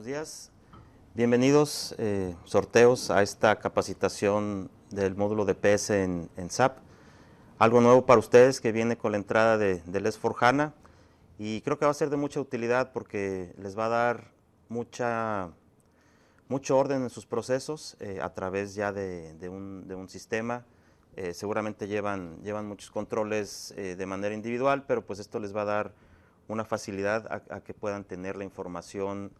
días. Bienvenidos, sorteos, a esta capacitación del módulo de PS en SAP. Algo nuevo para ustedes que viene con la entrada del S/4HANA y creo que va a ser de mucha utilidad porque les va a dar mucho orden en sus procesos a través ya de un sistema. Seguramente llevan muchos controles de manera individual, pero pues esto les va a dar una facilidad a que puedan tener la información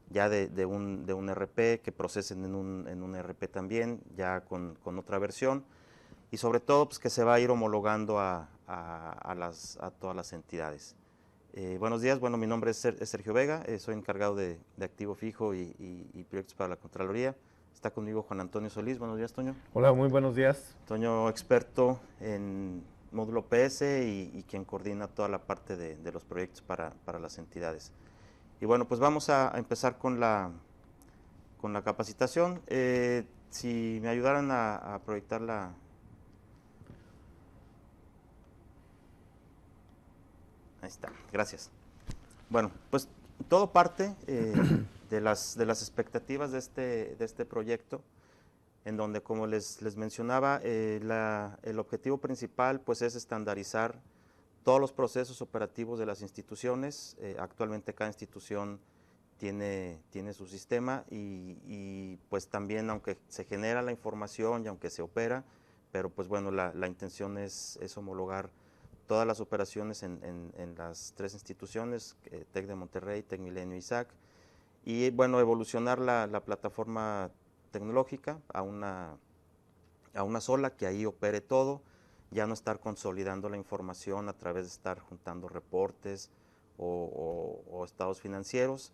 ya de un RP, que procesen en un RP también, ya con otra versión, y sobre todo pues, que se va a ir homologando a todas las entidades. Buenos días, bueno, mi nombre es Sergio Vega, soy encargado de activo fijo y proyectos para la Contraloría. Está conmigo Juan Antonio Solís. Buenos días, Toño. Hola, muy buenos días. Toño, experto en módulo PS y quien coordina toda la parte de los proyectos para las entidades. Y bueno, pues vamos a empezar con la capacitación. Si me ayudaran a proyectar la... Ahí está, gracias. Bueno, pues todo parte de las expectativas de este proyecto, en donde, como les mencionaba, el objetivo principal pues es estandarizar todos los procesos operativos de las instituciones. Actualmente cada institución tiene su sistema y pues también, aunque se genera la información y aunque se opera, pero pues bueno, la intención es homologar todas las operaciones en las tres instituciones, TEC de Monterrey, TEC Milenio y SAC, y bueno, evolucionar la plataforma tecnológica a una sola, que ahí opere todo, ya no estar consolidando la información a través de estar juntando reportes o estados financieros.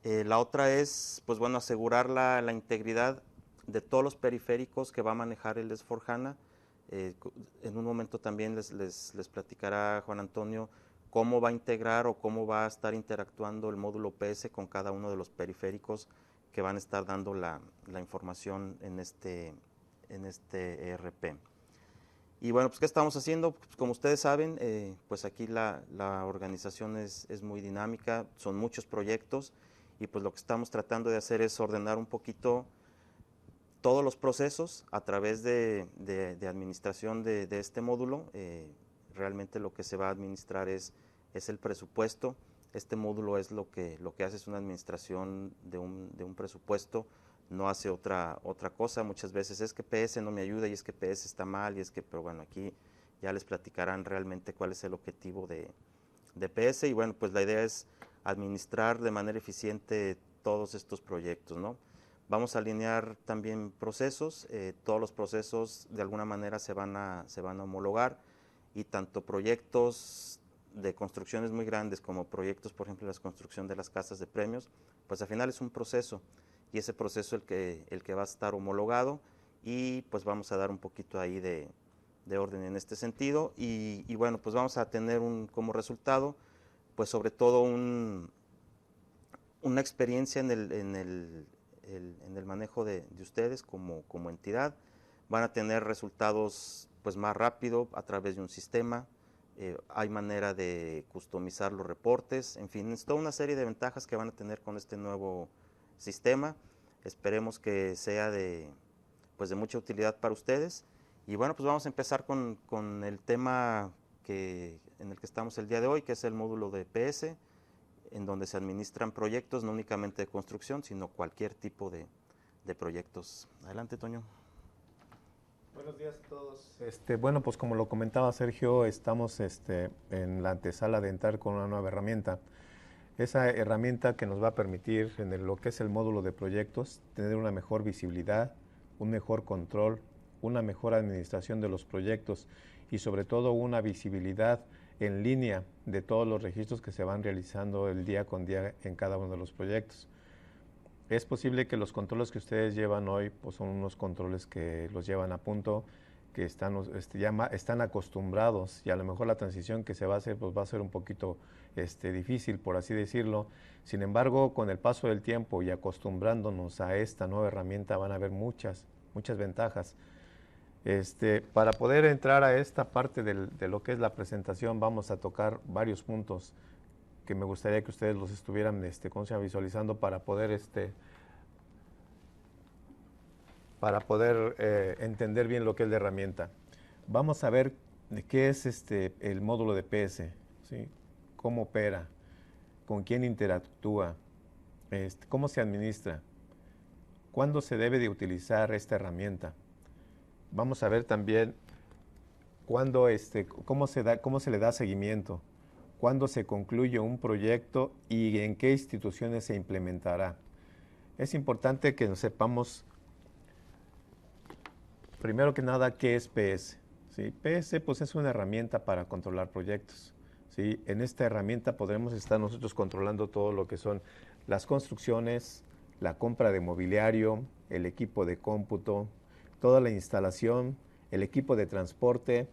La otra es, pues bueno, asegurar la integridad de todos los periféricos que va a manejar el S/4HANA. En un momento también les platicará Juan Antonio cómo va a integrar o cómo va a estar interactuando el módulo PS con cada uno de los periféricos que van a estar dando la información en este ERP. Y bueno, pues ¿qué estamos haciendo? Pues, como ustedes saben, pues aquí la organización es muy dinámica, son muchos proyectos y pues lo que estamos tratando de hacer es ordenar un poquito todos los procesos a través de administración de este módulo. Realmente lo que se va a administrar es el presupuesto. Este módulo es lo que hace es una administración de un presupuesto, no hace otra cosa. Muchas veces es que PS no me ayuda y es que PS está mal, pero bueno, aquí ya les platicarán realmente cuál es el objetivo de PS, y bueno, pues la idea es administrar de manera eficiente todos estos proyectos, ¿no? Vamos a alinear también procesos, todos los procesos de alguna manera se van a homologar, y tanto proyectos de construcciones muy grandes como proyectos, por ejemplo, la construcción de las casas de premios, pues al final es un proceso, y ese proceso el que va a estar homologado, y pues vamos a dar un poquito ahí de orden en este sentido, y bueno, pues vamos a tener como resultado, pues sobre todo una experiencia en el manejo de ustedes como entidad. Van a tener resultados pues más rápido a través de un sistema. Hay manera de customizar los reportes, en fin, es toda una serie de ventajas que van a tener con este nuevo sistema. Esperemos que sea de mucha utilidad para ustedes. Y bueno, pues vamos a empezar con el tema en el que estamos el día de hoy, que es el módulo de PS, en donde se administran proyectos no únicamente de construcción, sino cualquier tipo de proyectos. Adelante, Toño. Buenos días a todos. Bueno, pues como lo comentaba Sergio, estamos en la antesala de entrar con una nueva herramienta. Esa herramienta que nos va a permitir en lo que es el módulo de proyectos tener una mejor visibilidad, un mejor control, una mejor administración de los proyectos y sobre todo una visibilidad en línea de todos los registros que se van realizando el día con día en cada uno de los proyectos. Es posible que los controles que ustedes llevan hoy pues son unos controles que los llevan a punto, que están acostumbrados, y a lo mejor la transición que se va a hacer pues va a ser un poquito difícil, por así decirlo. Sin embargo, con el paso del tiempo y acostumbrándonos a esta nueva herramienta van a haber muchas ventajas. Para poder entrar a esta parte de lo que es la presentación, vamos a tocar varios puntos. que me gustaría que ustedes los estuvieran ¿cómo se llama? Visualizando para poder entender bien lo que es la herramienta. Vamos a ver qué es el módulo de PS, ¿sí? Cómo opera, con quién interactúa, cómo se administra, cuándo se debe de utilizar esta herramienta. Vamos a ver también cómo se le da seguimiento, cuándo se concluye un proyecto y en qué instituciones se implementará. Es importante que sepamos, primero que nada, qué es PS. ¿Sí? PS pues, es una herramienta para controlar proyectos. ¿Sí? En esta herramienta podremos estar nosotros controlando todo lo que son las construcciones, la compra de mobiliario, el equipo de cómputo, toda la instalación, el equipo de transporte.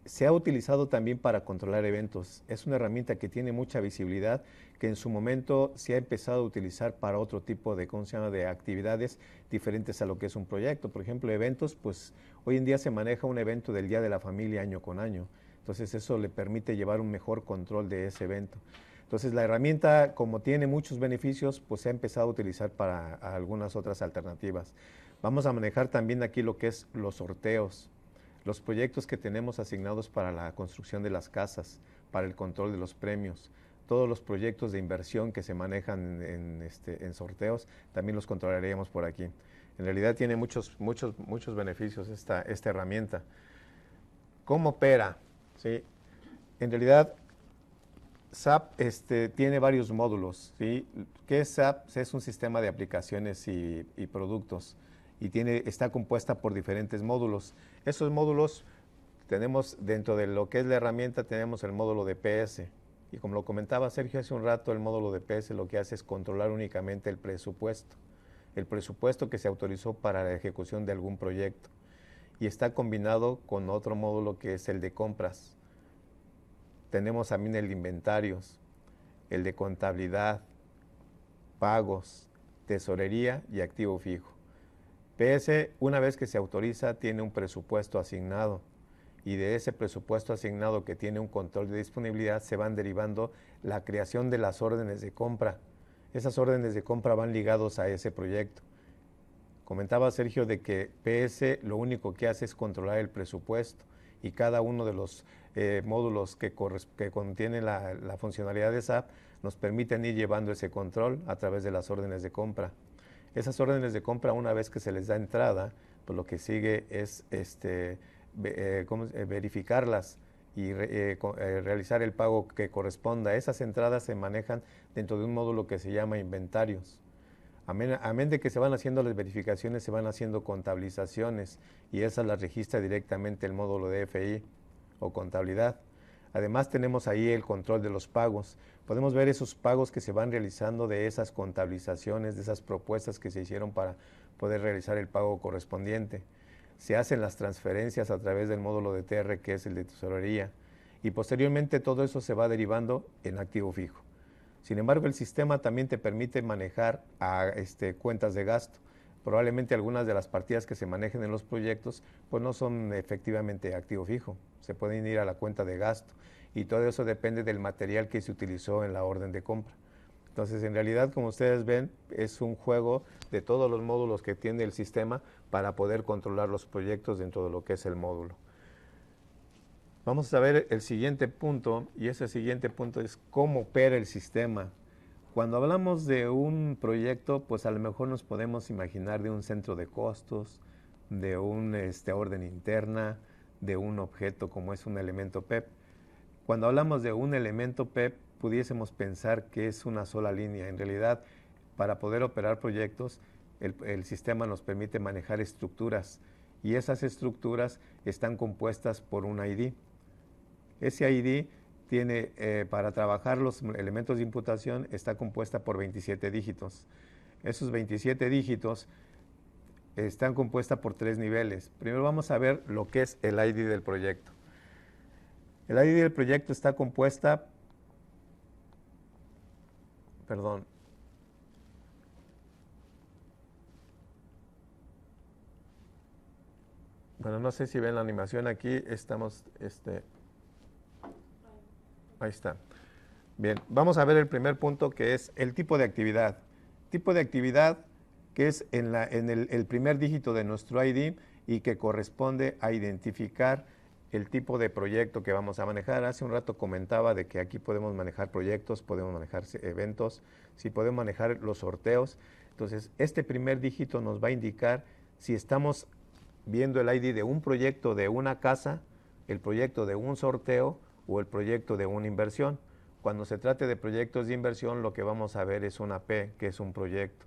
Se ha utilizado también para controlar eventos. Es una herramienta que tiene mucha visibilidad, que en su momento se ha empezado a utilizar para otro tipo de, ¿cómo se llama?, de actividades diferentes a lo que es un proyecto. Por ejemplo, eventos, pues hoy en día se maneja un evento del Día de la Familia año con año. Entonces eso le permite llevar un mejor control de ese evento. Entonces la herramienta, como tiene muchos beneficios, pues se ha empezado a utilizar para algunas otras alternativas. Vamos a manejar también aquí lo que es los sorteos, los proyectos que tenemos asignados para la construcción de las casas, para el control de los premios, todos los proyectos de inversión que se manejan en sorteos, también los controlaríamos por aquí. En realidad tiene muchos beneficios esta herramienta. ¿Cómo opera? ¿Sí? En realidad, SAP tiene varios módulos. ¿Sí? ¿Qué es SAP? Es un sistema de aplicaciones y productos y está compuesta por diferentes módulos. Esos módulos tenemos dentro de lo que es la herramienta, tenemos el módulo de PS. Y como lo comentaba Sergio hace un rato, el módulo de PS lo que hace es controlar únicamente el presupuesto que se autorizó para la ejecución de algún proyecto. Y está combinado con otro módulo que es el de compras. Tenemos también el de inventarios, el de contabilidad, pagos, tesorería y activo fijo. PS, una vez que se autoriza, tiene un presupuesto asignado y de ese presupuesto asignado que tiene un control de disponibilidad se van derivando la creación de las órdenes de compra. Esas órdenes de compra van ligados a ese proyecto. Comentaba Sergio de que PS lo único que hace es controlar el presupuesto y cada uno de los módulos que contienen la funcionalidad de SAP nos permiten ir llevando ese control a través de las órdenes de compra. Esas órdenes de compra, una vez que se les da entrada, pues lo que sigue es verificarlas y realizar el pago que corresponda. Esas entradas se manejan dentro de un módulo que se llama inventarios. Amén de que se van haciendo las verificaciones, se van haciendo contabilizaciones y esas las registra directamente el módulo de FI o contabilidad. Además tenemos ahí el control de los pagos. Podemos ver esos pagos que se van realizando de esas contabilizaciones, de esas propuestas que se hicieron para poder realizar el pago correspondiente. Se hacen las transferencias a través del módulo de TR, que es el de tesorería, y posteriormente todo eso se va derivando en activo fijo. Sin embargo, el sistema también te permite manejar cuentas de gasto. Probablemente algunas de las partidas que se manejen en los proyectos pues no son efectivamente activo fijo, se pueden ir a la cuenta de gasto y todo eso depende del material que se utilizó en la orden de compra. Entonces, en realidad, como ustedes ven, es un juego de todos los módulos que tiene el sistema para poder controlar los proyectos dentro de lo que es el módulo. Vamos a ver el siguiente punto, y ese siguiente punto es cómo opera el sistema. Cuando hablamos de un proyecto, pues a lo mejor nos podemos imaginar de un centro de costos, de una orden interna, de un objeto como es un elemento PEP. Cuando hablamos de un elemento PEP, pudiésemos pensar que es una sola línea. En realidad, para poder operar proyectos, el sistema nos permite manejar estructuras, y esas estructuras están compuestas por un ID. Ese ID tiene, para trabajar los elementos de imputación, está compuesta por 27 dígitos. Esos 27 dígitos están compuestas por 3 niveles. Primero vamos a ver lo que es el ID del proyecto. El ID del proyecto está compuesta, bueno, no sé si ven la animación aquí, estamos, ahí está. Bien, vamos a ver el primer punto, que es el tipo de actividad. Tipo de actividad que es en el primer dígito de nuestro ID y que corresponde a identificar el tipo de proyecto que vamos a manejar. Hace un rato comentaba de que aquí podemos manejar proyectos, podemos manejar eventos, sí podemos manejar los sorteos. Entonces, este primer dígito nos va a indicar si estamos viendo el ID de un proyecto de una casa, el proyecto de un sorteo o el proyecto de una inversión. Cuando se trate de proyectos de inversión, lo que vamos a ver es una P, que es un proyecto.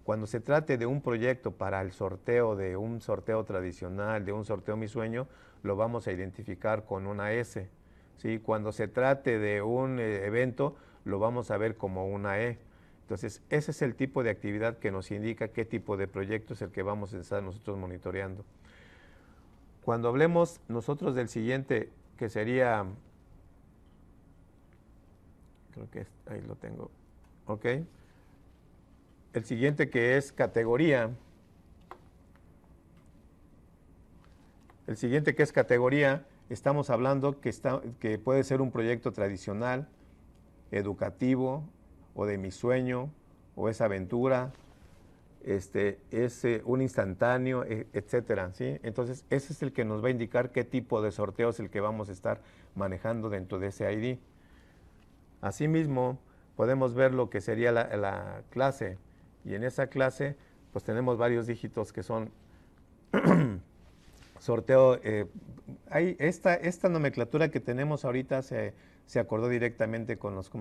Cuando se trate de un proyecto para el sorteo, de un sorteo tradicional, de un sorteo Mi Sueño, lo vamos a identificar con una S. ¿Sí? Cuando se trate de un evento, lo vamos a ver como una E. Entonces, ese es el tipo de actividad que nos indica qué tipo de proyecto es el que vamos a estar nosotros monitoreando. Cuando hablemos nosotros del siguiente, que sería, creo que ahí lo tengo, ¿ok? El siguiente, que es categoría. El siguiente, que es categoría, estamos hablando que puede ser un proyecto tradicional, educativo, o de Mi Sueño, o es aventura, es un instantáneo, etcétera, ¿sí? Entonces, ese es el que nos va a indicar qué tipo de sorteo es el que vamos a estar manejando dentro de ese ID. Asimismo, podemos ver lo que sería la clase, y en esa clase pues tenemos varios dígitos que son sorteo. Esta nomenclatura que tenemos ahorita se acordó directamente con los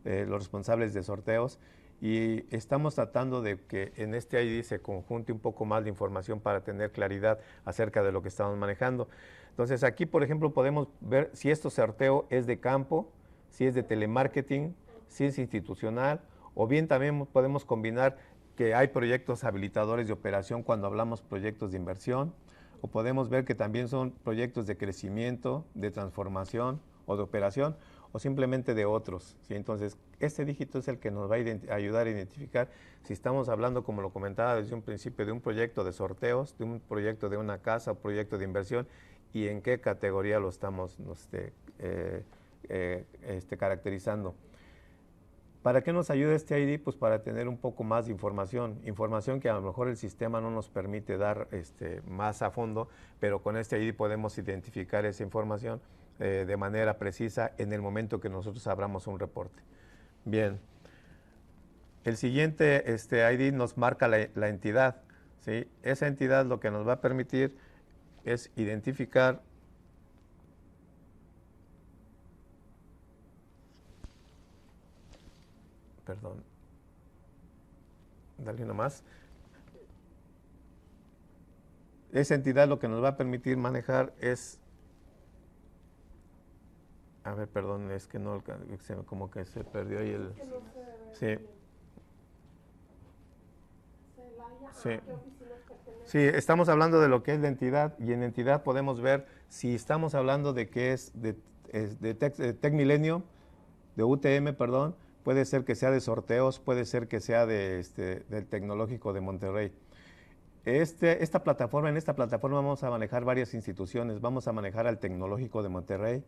responsables de sorteos, y estamos tratando de que en este ID se conjunte un poco más de información para tener claridad acerca de lo que estamos manejando. Entonces, aquí, por ejemplo, podemos ver si este sorteo es de campo, si es de telemarketing, si es institucional, o bien también podemos combinar que hay proyectos habilitadores de operación cuando hablamos proyectos de inversión, o podemos ver que también son proyectos de crecimiento, de transformación o de operación, o simplemente de otros, ¿sí? Entonces, este dígito es el que nos va a ayudar a identificar si estamos hablando, como lo comentaba desde un principio, de un proyecto de sorteos, de un proyecto de una casa o proyecto de inversión, y en qué categoría lo estamos caracterizando. ¿Para qué nos ayuda este ID? Pues para tener un poco más de información que a lo mejor el sistema no nos permite dar más a fondo, pero con este ID podemos identificar esa información de manera precisa en el momento que nosotros abramos un reporte. Bien, el siguiente ID nos marca la entidad, ¿sí? Esa entidad lo que nos va a permitir es identificar dale nomás. Esa entidad lo que nos va a permitir manejar es, es que no, como que se perdió ahí el... Sí. Sí, estamos hablando de lo que es la entidad, y en entidad podemos ver si estamos hablando de que es de TecMilenio, de UTM, perdón, puede ser que sea de sorteos, puede ser que sea del Tecnológico de Monterrey. En esta plataforma vamos a manejar varias instituciones. Vamos a manejar al Tecnológico de Monterrey,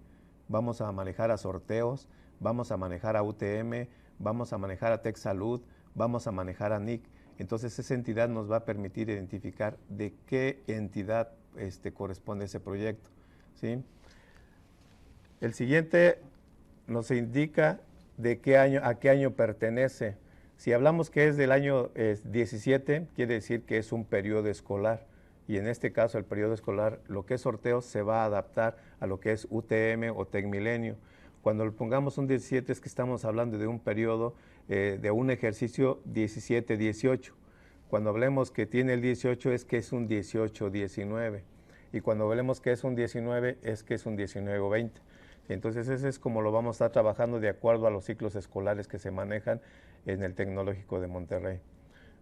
vamos a manejar a sorteos, vamos a manejar a UTM, vamos a manejar a TecSalud, vamos a manejar a NIC. Entonces, esa entidad nos va a permitir identificar de qué entidad corresponde ese proyecto, ¿sí? El siguiente nos indica de qué año, a qué año pertenece. Si hablamos que es del año 17, quiere decir que es un periodo escolar, y en este caso el periodo escolar, lo que es sorteos se va a adaptar a lo que es UTM o TecMilenio. Cuando le pongamos un 17 es que estamos hablando de un periodo de un ejercicio 17-18. Cuando hablemos que tiene el 18 es que es un 18-19, y cuando hablemos que es un 19 es que es un 19-20. Entonces, ese es como lo vamos a estar trabajando de acuerdo a los ciclos escolares que se manejan en el Tecnológico de Monterrey.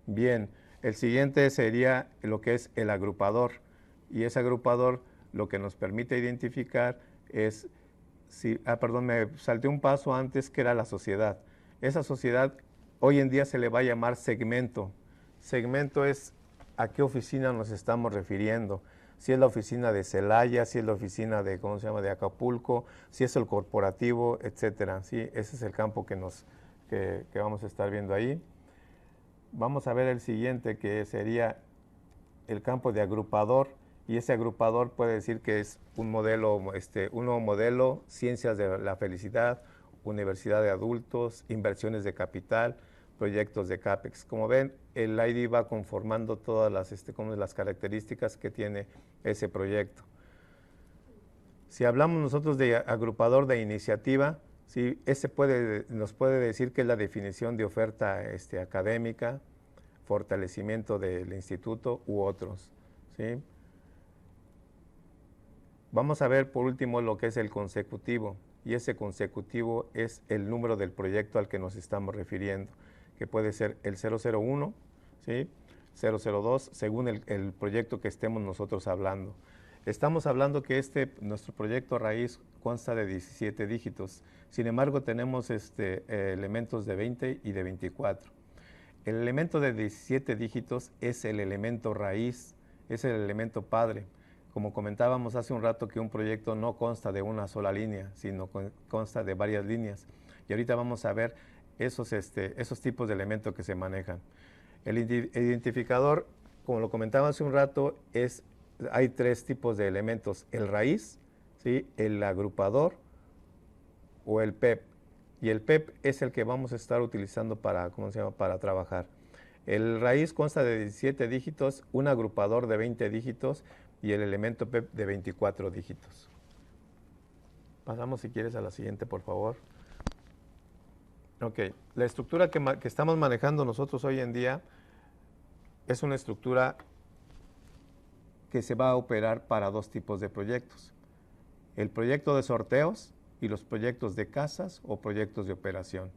Bien, el siguiente sería lo que es el agrupador, y ese agrupador lo que nos permite identificar es, me salté un paso antes, que era la sociedad. Esa sociedad hoy en día se le va a llamar segmento. Segmento es a qué oficina nos estamos refiriendo. si es la oficina de Celaya, si es la oficina de, ¿cómo se llama?, de Acapulco, si es el corporativo, etcétera. ¿Sí? Ese es el campo que vamos a estar viendo ahí. Vamos a ver el siguiente, que sería el campo de agrupador, y ese agrupador puede decir que es un nuevo modelo, ciencias de la felicidad, universidad de adultos, inversiones de capital, proyectos de CAPEX. Como ven, el ID va conformando todas las características que tiene ese proyecto. Si hablamos nosotros de agrupador de iniciativa, ¿sí? Ese nos puede decir que es la definición de oferta académica, fortalecimiento del instituto u otros, ¿sí? Vamos a ver por último lo que es el consecutivo, y ese consecutivo es el número del proyecto al que nos estamos refiriendo, que puede ser el 001, ¿sí? 002, según el proyecto que estemos nosotros hablando. Estamos hablando que nuestro proyecto raíz consta de 17 dígitos, sin embargo tenemos elementos de 20 y de 24. El elemento de 17 dígitos es el elemento raíz, es el elemento padre. Como comentábamos hace un rato que un proyecto no consta de una sola línea, sino consta de varias líneas. Y ahorita vamos a ver esos tipos de elementos que se manejan. El identificador, como lo comentaba hace un rato, hay tres tipos de elementos: el raíz, ¿sí?, el agrupador o el PEP. Y el PEP es el que vamos a estar utilizando para trabajar. El raíz consta de 17 dígitos, un agrupador de 20 dígitos y el elemento PEP de 24 dígitos. Pasamos, si quieres, a la siguiente, por favor. Ok, la estructura que estamos manejando nosotros hoy en día es una estructura que se va a operar para dos tipos de proyectos: el proyecto de sorteos y los proyectos de casas o proyectos de operación.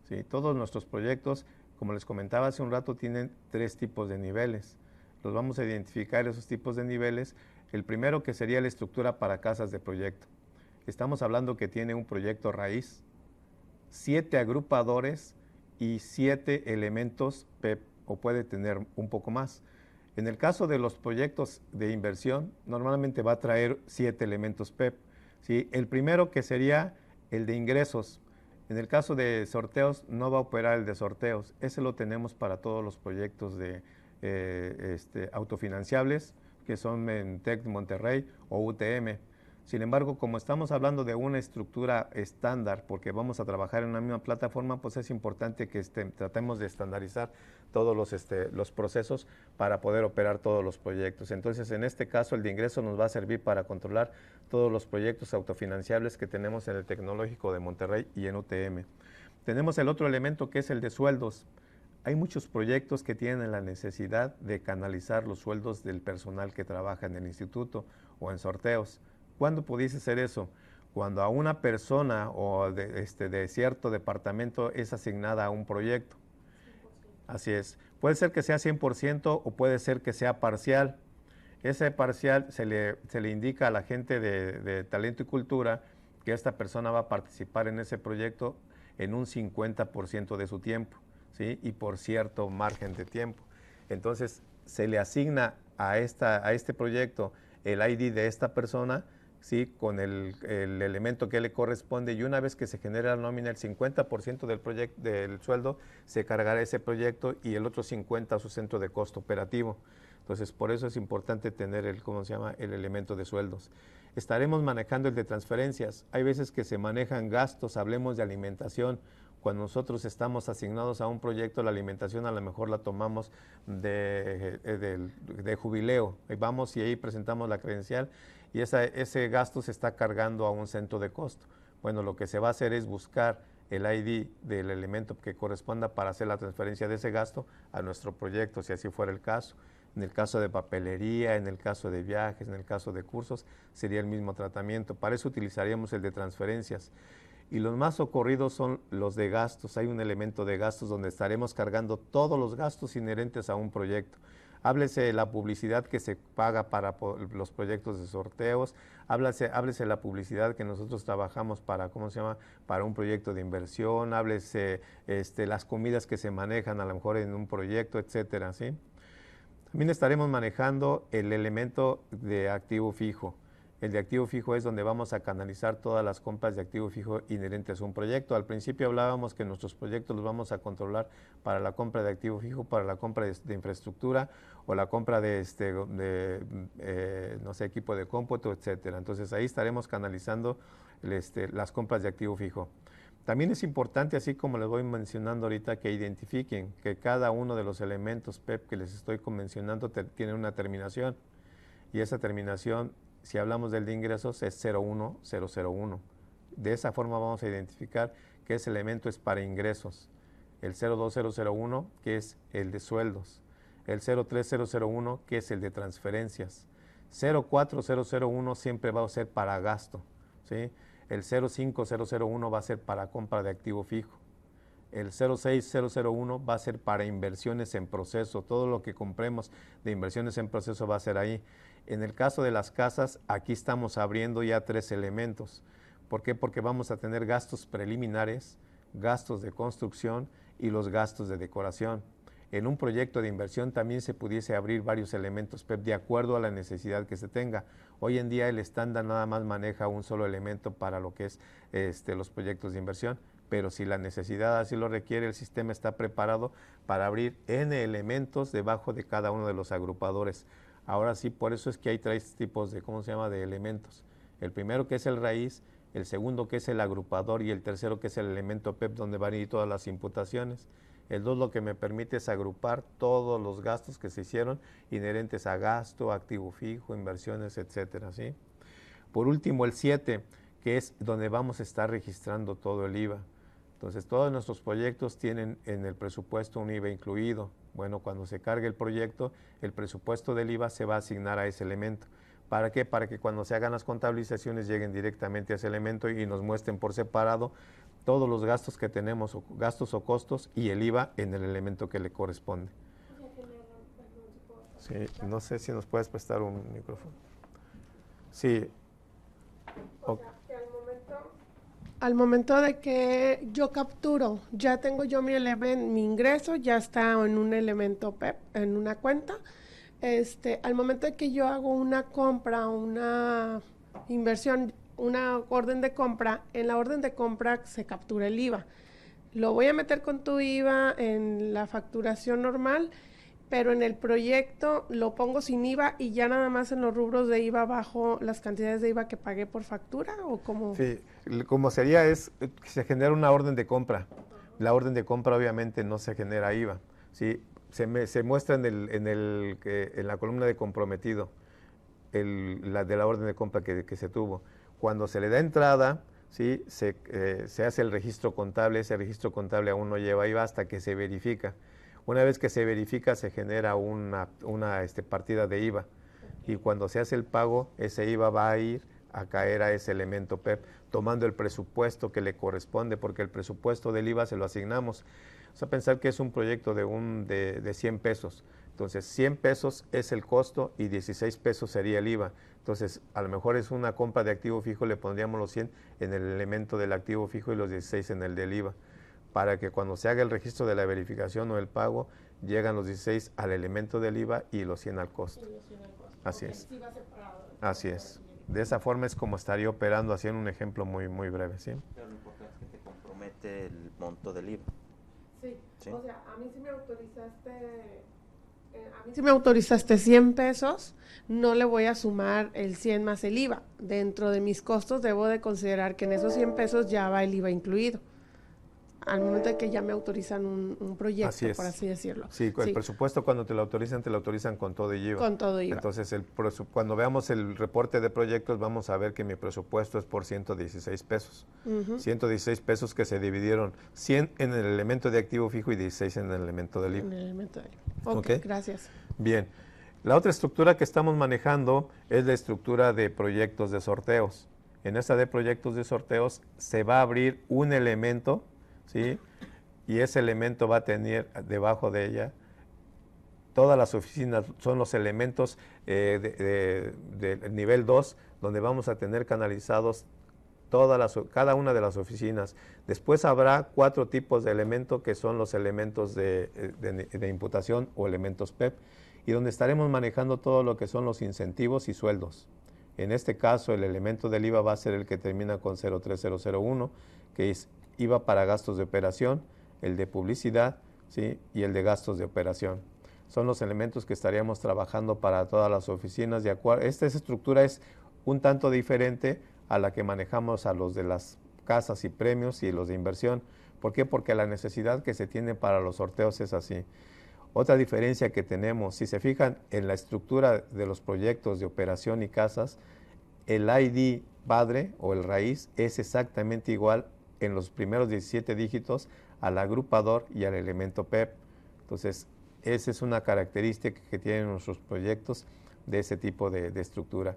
¿Sí? Todos nuestros proyectos, como les comentaba hace un rato, tienen tres tipos de niveles. Los vamos a identificar, esos tipos de niveles. El primero, que sería la estructura para casas de proyecto. Estamos hablando que tiene un proyecto raíz, 7 agrupadores y 7 elementos PEP, o puede tener un poco más. En el caso de los proyectos de inversión, normalmente va a traer 7 elementos PEP. ¿Sí? El primero, que sería el de ingresos. En el caso de sorteos, no va a operar el de sorteos. Ese lo tenemos para todos los proyectos de autofinanciables, que son en TEC Monterrey o UTM. Sin embargo, como estamos hablando de una estructura estándar, porque vamos a trabajar en una misma plataforma, pues es importante que tratemos de estandarizar todos los procesos para poder operar todos los proyectos. Entonces, en este caso, el de ingreso nos va a servir para controlar todos los proyectos autofinanciables que tenemos en el Tecnológico de Monterrey y en UTM. Tenemos el otro elemento, que es el de sueldos. Hay muchos proyectos que tienen la necesidad de canalizar los sueldos del personal que trabaja en el instituto o en sorteos. ¿Cuándo pudiese ser eso? Cuando a una persona o de cierto departamento es asignada a un proyecto. 100%. Así es. Puede ser que sea 100% o puede ser que sea parcial. Ese parcial se le indica a la gente de talento y cultura que esta persona va a participar en ese proyecto en un 50% de su tiempo, ¿sí? Y por cierto margen de tiempo. Entonces, se le asigna a este proyecto el ID de esta persona, ¿sí?, con el elemento que le corresponde, y una vez que se genera la nómina, el 50% del sueldo se cargará ese proyecto y el otro 50% a su centro de costo operativo. Entonces, por eso es importante tener el elemento de sueldos. Estaremos manejando el de transferencias. Hay veces que se manejan gastos, hablemos de alimentación. Cuando nosotros estamos asignados a un proyecto, la alimentación a lo mejor la tomamos de jubileo. Vamos y ahí presentamos la credencial y ese gasto se está cargando a un centro de costo. Bueno, lo que se va a hacer es buscar el ID del elemento que corresponda para hacer la transferencia de ese gasto a nuestro proyecto, si así fuera el caso. En el caso de papelería, en el caso de viajes, en el caso de cursos, sería el mismo tratamiento. Para eso utilizaríamos el de transferencias. Y los más ocurridos son los de gastos. Hay un elemento de gastos donde estaremos cargando todos los gastos inherentes a un proyecto. Háblese de la publicidad que se paga para los proyectos de sorteos, háblese de la publicidad que nosotros trabajamos para, para un proyecto de inversión, háblese las comidas que se manejan a lo mejor en un proyecto, etcétera, ¿sí? También estaremos manejando el elemento de activo fijo. El de activo fijo es donde vamos a canalizar todas las compras de activo fijo inherentes a un proyecto. Al principio hablábamos que nuestros proyectos los vamos a controlar para la compra de activo fijo, para la compra de infraestructura o la compra de, no sé, equipo de cómputo, etcétera. Entonces ahí estaremos canalizando las compras de activo fijo. También es importante, así como les voy mencionando ahorita, que identifiquen que cada uno de los elementos PEP que les estoy mencionando tiene una terminación, y esa terminación, si hablamos del de ingresos, es 01001. De esa forma vamos a identificar que ese elemento es para ingresos. El 02001, que es el de sueldos. El 03001, que es el de transferencias. 04001 siempre va a ser para gasto, ¿sí? El 05001 va a ser para compra de activo fijo. El 06001 va a ser para inversiones en proceso. Todo lo que compremos de inversiones en proceso va a ser ahí. En el caso de las casas, aquí estamos abriendo ya 3 elementos. ¿Por qué? Porque vamos a tener gastos preliminares, gastos de construcción y los gastos de decoración. En un proyecto de inversión también se pudiese abrir varios elementos PEP de acuerdo a la necesidad que se tenga. Hoy en día el estándar nada más maneja un solo elemento para lo que es los proyectos de inversión, pero si la necesidad así lo requiere, el sistema está preparado para abrir N elementos debajo de cada uno de los agrupadores. Ahora sí, por eso es que hay 3 tipos de, ¿cómo se llama?, de elementos. El primero, que es el raíz, el segundo, que es el agrupador, y el tercero, que es el elemento PEP, donde van a ir todas las imputaciones. El 2 lo que me permite es agrupar todos los gastos que se hicieron inherentes a gasto, activo fijo, inversiones, etcétera, ¿sí? Por último, el 7, que es donde vamos a estar registrando todo el IVA. Entonces, todos nuestros proyectos tienen en el presupuesto un IVA incluido. Bueno, cuando se cargue el proyecto, el presupuesto del IVA se va a asignar a ese elemento. ¿Para qué? Para que cuando se hagan las contabilizaciones lleguen directamente a ese elemento y nos muestren por separado todos los gastos que tenemos, gastos o costos, y el IVA en el elemento que le corresponde. Sí, no sé si nos puedes prestar un micrófono. Sí. O sea, que al momento de que yo capturo, ya tengo yo mi ingreso, ya está en un elemento PEP, en una cuenta. Al momento de que yo hago una compra, una inversión, una orden de compra, en la orden de compra se captura el IVA. Lo voy a meter con tu IVA en la facturación normal, pero en el proyecto lo pongo sin IVA y ya nada más en los rubros de IVA bajo las cantidades de IVA que pagué por factura, ¿o cómo? Sí, como sería es que se genera una orden de compra. La orden de compra obviamente no se genera IVA, ¿sí? Se muestra en la columna de comprometido de la orden de compra que se tuvo. Cuando se le da entrada, ¿sí?, se hace el registro contable. Ese registro contable aún no lleva IVA hasta que se verifica. Una vez que se verifica, se genera una partida de IVA. Y cuando se hace el pago, ese IVA va a ir a caer a ese elemento PEP, tomando el presupuesto que le corresponde, porque el presupuesto del IVA se lo asignamos. O sea, pensar que es un proyecto de 100 pesos. Entonces, 100 pesos es el costo y 16 pesos sería el IVA. Entonces, a lo mejor es una compra de activo fijo, le pondríamos los 100 en el elemento del activo fijo y los 16 en el del IVA, para que cuando se haga el registro de la verificación o el pago, llegan los 16 al elemento del IVA y los 100 al costo. Así es. Así es. De esa forma es como estaría operando, haciendo un ejemplo muy, muy breve, ¿sí? Pero lo importante es que te compromete el monto del IVA. Sí. ¿Sí? O sea, a mí sí me autorizaste 100 pesos, no le voy a sumar el 100 más el IVA. Dentro de mis costos debo de considerar que en esos 100 pesos ya va el IVA incluido. Al momento de que ya me autorizan un proyecto, por así decirlo. Sí, el presupuesto cuando te lo autorizan con todo IVA. Con todo IVA. Entonces, cuando veamos el reporte de proyectos, vamos a ver que mi presupuesto es por 116 pesos. 116 pesos que se dividieron 100 en el elemento de activo fijo y 16 en el elemento del IVA. En el elemento del IVA. Ok, gracias. Bien. La otra estructura que estamos manejando es la estructura de proyectos de sorteos. En esta de proyectos de sorteos se va a abrir un elemento, ¿sí? Y ese elemento va a tener debajo de ella todas las oficinas. Son los elementos de nivel 2, donde vamos a tener canalizados cada una de las oficinas. Después habrá 4 tipos de elementos que son los elementos de imputación o elementos PEP. y donde estaremos manejando todo lo que son los incentivos y sueldos. En este caso, el elemento del IVA va a ser el que termina con 03001, que es IVA para gastos de operación, el de publicidad, ¿sí? Y el de gastos de operación. Son los elementos que estaríamos trabajando para todas las oficinas. Esta estructura es un tanto diferente a la que manejamos a los de las casas y premios y los de inversión. ¿Por qué? Porque la necesidad que se tiene para los sorteos es así. Otra diferencia que tenemos, si se fijan en la estructura de los proyectos de operación y casas, el ID padre o el raíz es exactamente igual en los primeros 17 dígitos al agrupador y al elemento PEP. Entonces, esa es una característica que tienen nuestros proyectos de ese tipo de estructura.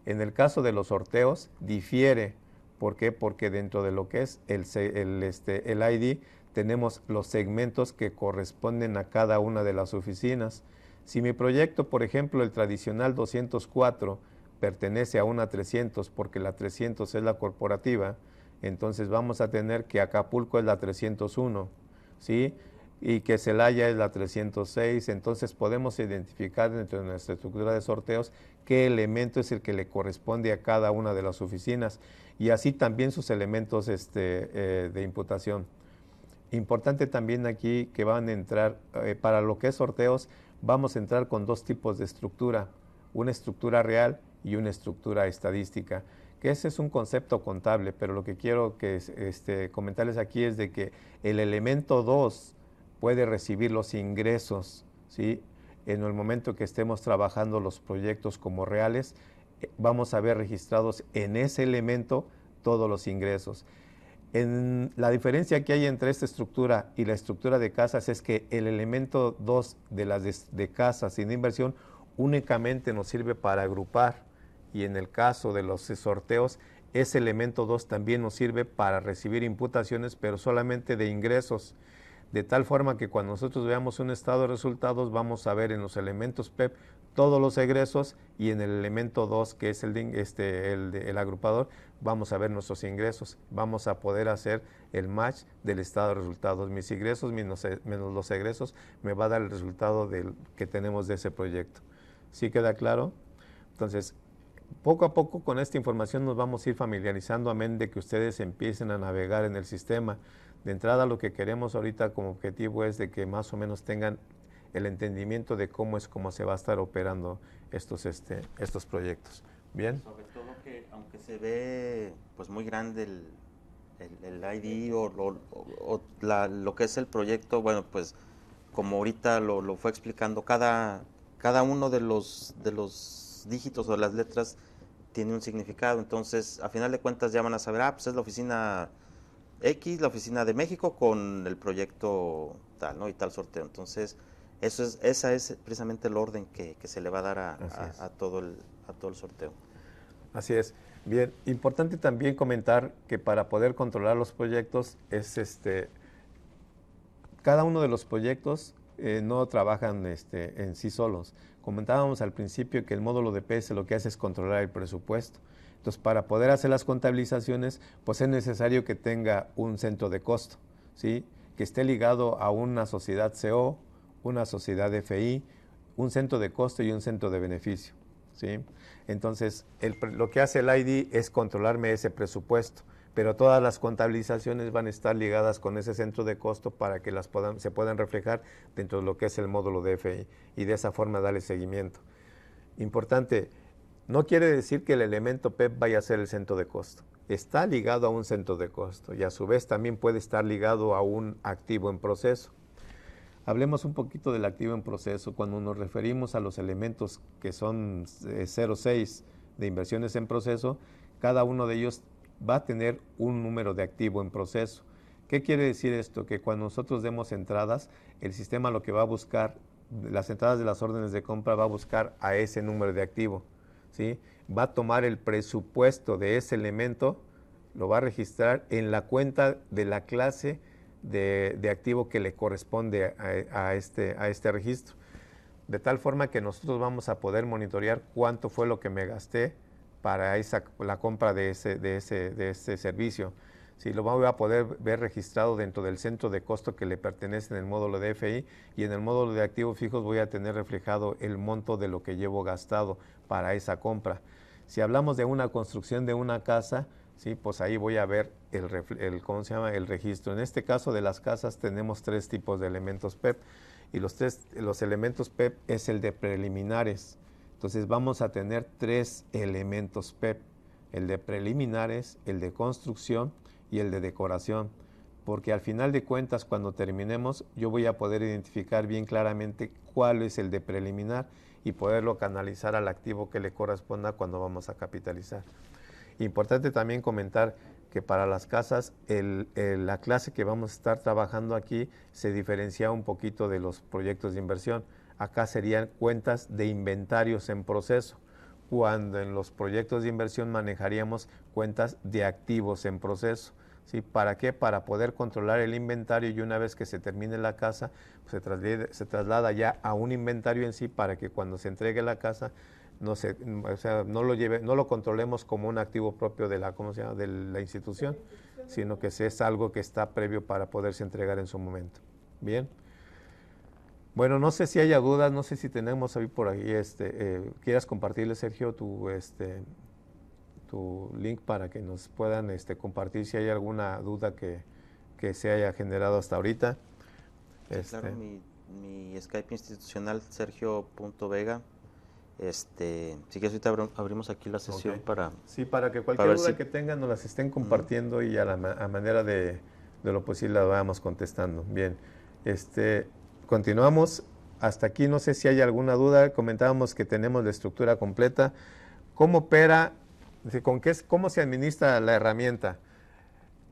En el caso de los sorteos, difiere. ¿Por qué? Porque dentro de lo que es el ID, tenemos los segmentos que corresponden a cada una de las oficinas. Si mi proyecto, por ejemplo, el tradicional 204, pertenece a una 300 porque la 300 es la corporativa, entonces vamos a tener que Acapulco es la 301, ¿sí? Y que Celaya es la 306, entonces podemos identificar dentro de nuestra estructura de sorteos qué elemento es el que le corresponde a cada una de las oficinas y así también sus elementos de imputación. Importante también aquí que van a entrar, para lo que es sorteos, vamos a entrar con dos tipos de estructura, una estructura real y una estructura estadística, que ese es un concepto contable, pero lo que quiero que comentarles aquí es de que el elemento 2 puede recibir los ingresos, ¿sí? En el momento que estemos trabajando los proyectos como reales, vamos a ver registrados en ese elemento todos los ingresos. La diferencia que hay entre esta estructura y la estructura de casas es que el elemento 2 de las de casas y de inversión únicamente nos sirve para agrupar, y en el caso de los sorteos, ese elemento 2 también nos sirve para recibir imputaciones, pero solamente de ingresos, de tal forma que cuando nosotros veamos un estado de resultados vamos a ver en los elementos PEP todos los egresos y en el elemento 2, que es el agrupador, vamos a ver nuestros ingresos. Vamos a poder hacer el match del estado de resultados. Mis ingresos menos los egresos me va a dar el resultado que tenemos de ese proyecto. ¿Sí queda claro? Entonces, poco a poco con esta información nos vamos a ir familiarizando, amén de que ustedes empiecen a navegar en el sistema. De entrada, lo que queremos ahorita como objetivo es de que más o menos tengan el entendimiento de cómo se va a estar operando estos proyectos. ¿Bien? Sobre todo que aunque se ve pues muy grande el ID o lo que es el proyecto, bueno, pues como ahorita lo fue explicando, cada uno de los dígitos o de las letras tiene un significado. Entonces, a final de cuentas ya van a saber, pues es la oficina X, la oficina de México con el proyecto tal, ¿no? Y tal sorteo. Entonces, esa es precisamente el orden que se le va a dar a todo el sorteo. Así es. Bien, importante también comentar que para poder controlar los proyectos cada uno de los proyectos no trabajan en sí solos. Comentábamos al principio que el módulo de PS lo que hace es controlar el presupuesto. Entonces, para poder hacer las contabilizaciones, pues es necesario que tenga un centro de costo, ¿sí? Que esté ligado a una sociedad CO, una sociedad FI, un centro de costo y un centro de beneficio, ¿sí? Entonces, lo que hace el ID es controlarme ese presupuesto, pero todas las contabilizaciones van a estar ligadas con ese centro de costo para que se puedan reflejar dentro de lo que es el módulo de FI y de esa forma darle seguimiento. Importante, no quiere decir que el elemento PEP vaya a ser el centro de costo. Está ligado a un centro de costo y a su vez también puede estar ligado a un activo en proceso. Hablemos un poquito del activo en proceso. Cuando nos referimos a los elementos que son 06 de inversiones en proceso, cada uno de ellos va a tener un número de activo en proceso. ¿Qué quiere decir esto? Que cuando nosotros demos entradas, el sistema lo que va a buscar, las entradas de las órdenes de compra va a buscar a ese número de activo, ¿sí? Va a tomar el presupuesto de ese elemento, lo va a registrar en la cuenta de la clase de activo que le corresponde a este registro. De tal forma que nosotros vamos a poder monitorear cuánto fue lo que me gasté para la compra de ese servicio. Sí, lo voy a poder ver registrado dentro del centro de costo que le pertenece en el módulo de FI, y en el módulo de activos fijos voy a tener reflejado el monto de lo que llevo gastado para esa compra. Si hablamos de una construcción de una casa, sí, pues ahí voy a ver ¿cómo se llama? El registro. En este caso de las casas tenemos 3 tipos de elementos PEP, y los elementos PEP es el de preliminares. Entonces vamos a tener 3 elementos PEP, el de preliminares, el de construcción y el de decoración, porque al final de cuentas, cuando terminemos, yo voy a poder identificar bien claramente cuál es el de preliminar y poderlo canalizar al activo que le corresponda cuando vamos a capitalizar. Importante también comentar que para las casas, la clase que vamos a estar trabajando aquí se diferencia un poquito de los proyectos de inversión. Acá serían cuentas de inventarios en proceso, cuando en los proyectos de inversión manejaríamos cuentas de activos en proceso. ¿Sí? ¿Para qué? Para poder controlar el inventario, y una vez que se termine la casa, pues se traslada ya a un inventario en sí, para que cuando se entregue la casa no lo controlemos como un activo propio de de la institución, sino que es algo que está previo para poderse entregar en su momento. Bien. Bueno, no sé si haya dudas, no sé si tenemos hoy por ahí, quieras compartirle, Sergio, tu link para que nos puedan compartir si hay alguna duda que se haya generado hasta ahorita. Sí, claro, mi Skype institucional, sergio.vega. Si quieres, ahorita abrimos aquí la sesión para... Sí, para que cualquier duda que tengan nos las estén compartiendo, y a manera de lo posible la vamos contestando. Bien, continuamos. Hasta aquí no sé si hay alguna duda. Comentábamos que tenemos la estructura completa. ¿Cómo opera? ¿Cómo se administra la herramienta?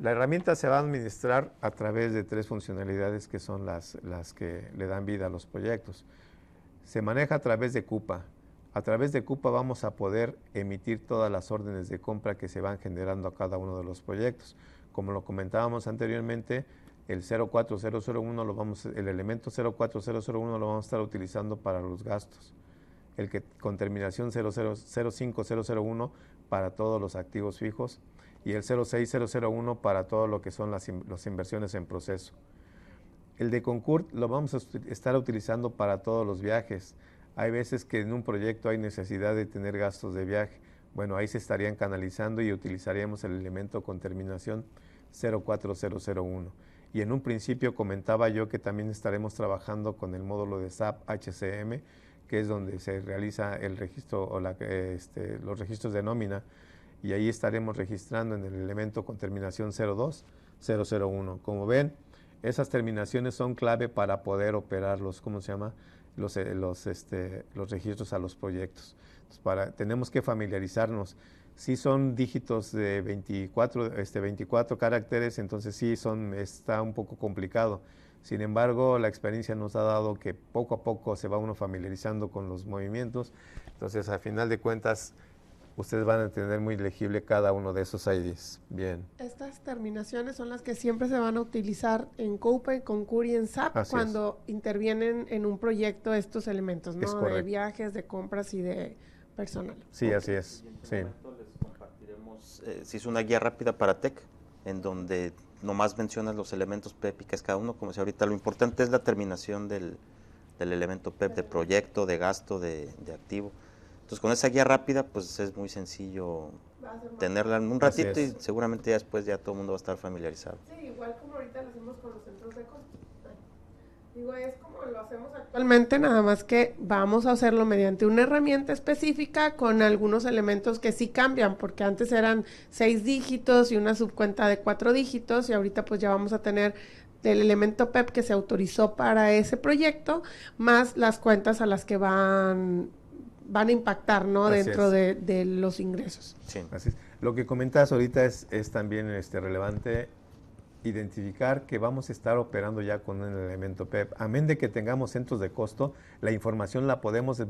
La herramienta se va a administrar a través de 3 funcionalidades que son las que le dan vida a los proyectos. Se maneja a través de Coupa. A través de Coupa vamos a poder emitir todas las órdenes de compra que se van generando a cada uno de los proyectos. Como lo comentábamos anteriormente, el 04001 el elemento 04001 lo vamos a estar utilizando para los gastos. El que con terminación 05001 para todos los activos fijos, y el 06001 para todo lo que son las inversiones en proceso. El de Concur lo vamos a estar utilizando para todos los viajes. Hay veces que en un proyecto hay necesidad de tener gastos de viaje. Bueno, ahí se estarían canalizando y utilizaríamos el elemento con terminación 04001. Y en un principio comentaba yo que también estaremos trabajando con el módulo de SAP HCM, que es donde se realiza el registro o los registros de nómina, y ahí estaremos registrando en el elemento con terminación 02001. Como ven, esas terminaciones son clave para poder operar los registros a los proyectos. Entonces, tenemos que familiarizarnos. Si son dígitos de 24 caracteres, entonces sí está un poco complicado. Sin embargo, la experiencia nos ha dado que poco a poco se va uno familiarizando con los movimientos. Entonces, al final de cuentas, ustedes van a tener muy legible cada uno de esos IDs. Bien. Estas terminaciones son las que siempre se van a utilizar en Coupa, en Concur y en SAP cuando intervienen en un proyecto estos elementos, ¿no? De viajes, de compras y de personal. Sí, así es. Sí. Les compartiremos, se hizo una guía rápida para TEC, en donde nomás mencionas los elementos PEP y que es cada uno, como decía ahorita. Lo importante es la terminación del elemento PEP, de proyecto, de gasto, de activo. Entonces, con esa guía rápida, pues es muy sencillo tenerla en un ratito, y seguramente ya después ya todo el mundo va a estar familiarizado. Sí, igual como ahorita lo hacemos con los centros de costo. Digo, es como lo hacemos actualmente, nada más que vamos a hacerlo mediante una herramienta específica con algunos elementos que sí cambian, porque antes eran 6 dígitos y una subcuenta de 4 dígitos, y ahorita pues ya vamos a tener el elemento PEP que se autorizó para ese proyecto, más las cuentas a las que van a impactar, ¿no? Dentro de los ingresos. Sí, así es. Lo que comentas ahorita es también relevante identificar que vamos a estar operando ya con un elemento PEP. Amén de que tengamos centros de costo, la información la podemos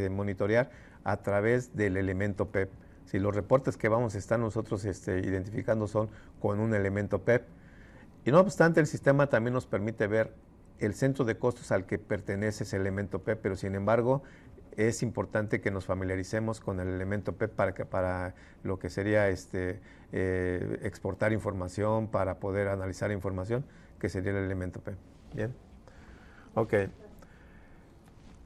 monitorear a través del elemento PEP. Si los reportes que vamos a estar nosotros identificando son con un elemento PEP. Y no obstante, el sistema también nos permite ver el centro de costos al que pertenece ese elemento PEP, pero sin embargo, es importante que nos familiaricemos con el elemento PEP para lo que sería exportar información, para poder analizar información, que sería el elemento PEP. Bien. Ok.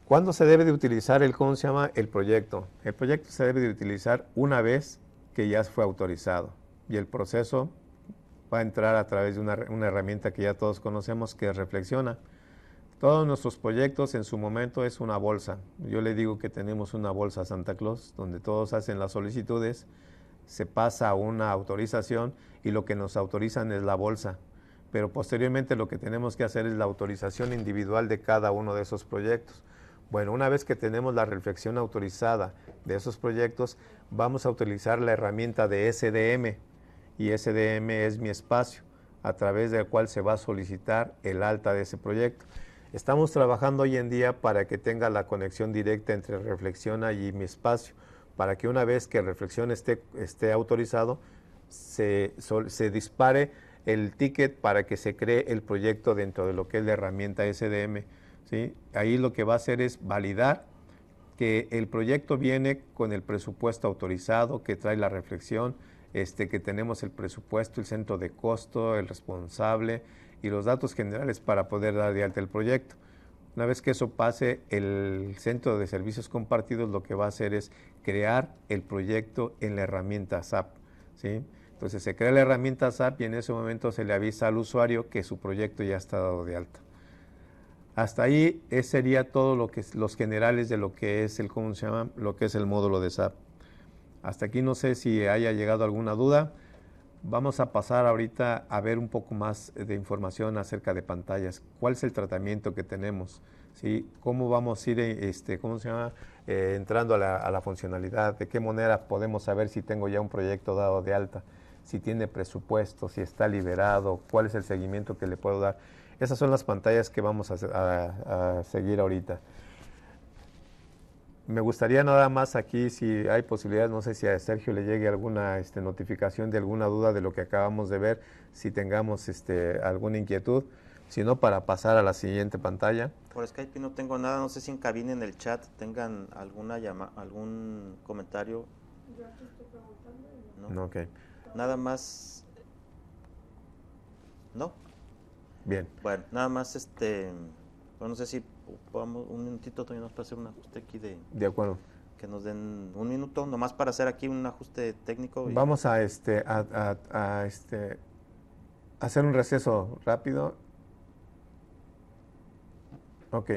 ¿Cuándo se debe de utilizar ¿cómo se llama? El proyecto? El proyecto se debe de utilizar una vez que ya fue autorizado y el proceso va a entrar a través de una herramienta que ya todos conocemos, que es Reflexiona. Todos nuestros proyectos en su momento es una bolsa. Yo le digo que tenemos una bolsa Santa Claus, donde todos hacen las solicitudes, se pasa a una autorización y lo que nos autorizan es la bolsa. Pero posteriormente lo que tenemos que hacer es la autorización individual de cada uno de esos proyectos. Bueno, una vez que tenemos la reflexión autorizada de esos proyectos, vamos a utilizar la herramienta de SDM, y SDM es mi espacio, a través del cual se va a solicitar el alta de ese proyecto. Estamos trabajando hoy en día para que tenga la conexión directa entre Reflexiona y mi espacio, para que una vez que Reflexiona esté autorizado, se dispare el ticket para que se cree el proyecto dentro de lo que es la herramienta SDM. ¿Sí? Ahí lo que va a hacer es validar que el proyecto viene con el presupuesto autorizado, que trae la reflexión, que tenemos el presupuesto, el centro de costo, el responsable y los datos generales para poder dar de alta el proyecto. Una vez que eso pase, el centro de servicios compartidos lo que va a hacer es crear el proyecto en la herramienta SAP. ¿Sí? Entonces se crea la herramienta SAP y en ese momento se le avisa al usuario que su proyecto ya está dado de alta. Hasta ahí sería todo los generales de lo que es ¿cómo se llama? Lo que es el módulo de SAP. Hasta aquí no sé si haya llegado alguna duda. Vamos a pasar ahorita a ver un poco más de información acerca de pantallas. ¿Cuál es el tratamiento que tenemos? ¿Sí? ¿Cómo vamos a ir ¿cómo se llama? Entrando a la funcionalidad? ¿De qué manera podemos saber si tengo ya un proyecto dado de alta? Si tiene presupuesto, si está liberado, cuál es el seguimiento que le puedo dar. Esas son las pantallas que vamos a seguir ahorita. Me gustaría nada más aquí, si hay posibilidad, no sé si a Sergio le llegue alguna notificación de alguna duda de lo que acabamos de ver, si tengamos alguna inquietud, si no, para pasar a la siguiente pantalla. Por Skype no tengo nada, no sé si en cabina en el chat tengan algún comentario. Yo te estoy preguntando. No. Okay. Nada más. ¿No? Bien. Bueno, nada más no sé si podamos un minutito también para hacer un ajuste aquí de acuerdo. Que nos den un minuto, nomás para hacer aquí un ajuste técnico. Vamos a hacer un receso rápido. Ok.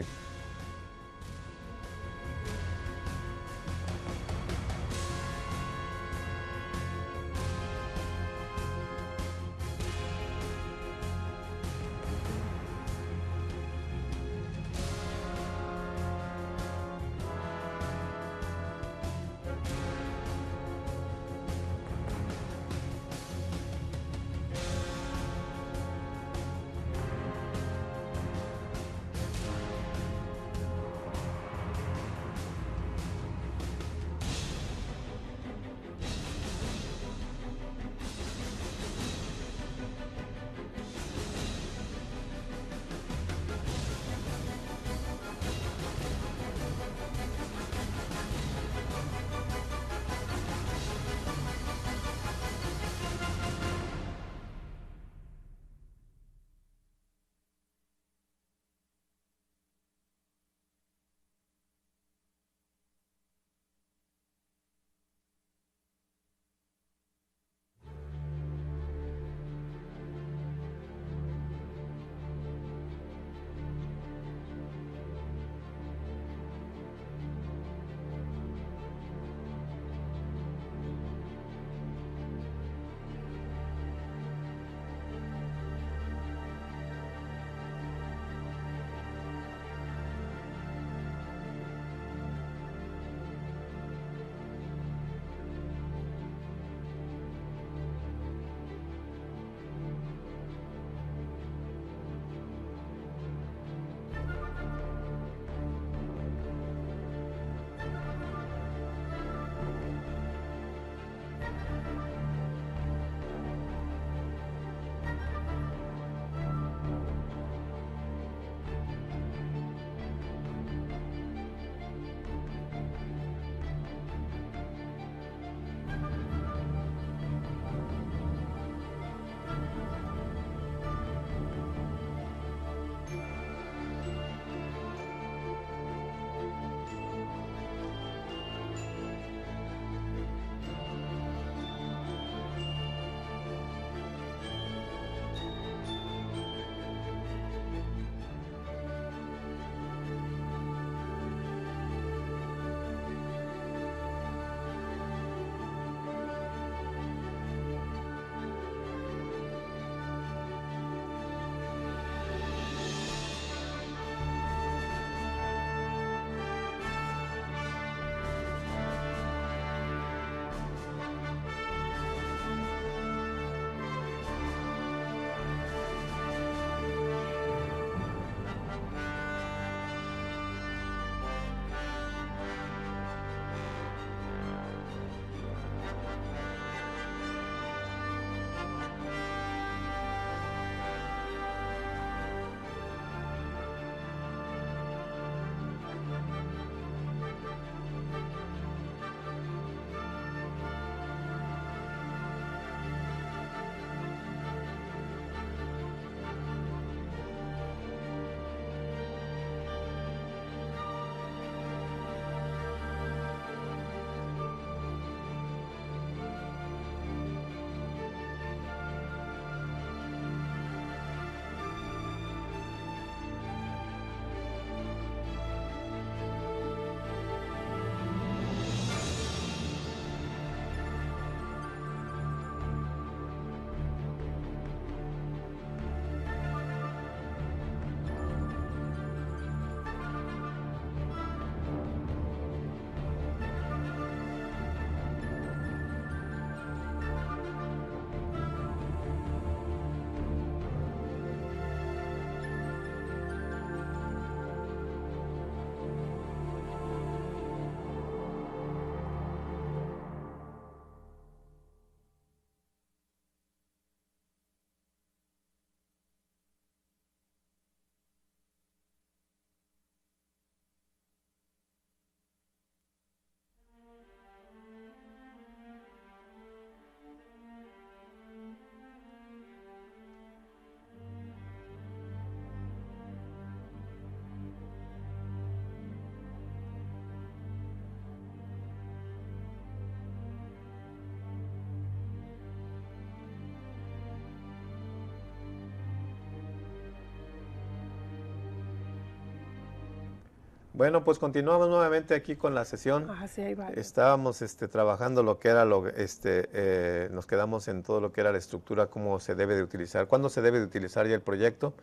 Bueno, pues continuamos nuevamente aquí con la sesión. Sí, ahí va. Estábamos trabajando lo que era, nos quedamos en todo lo que era la estructura, cómo se debe de utilizar, cuándo se debe de utilizar ya el proyecto.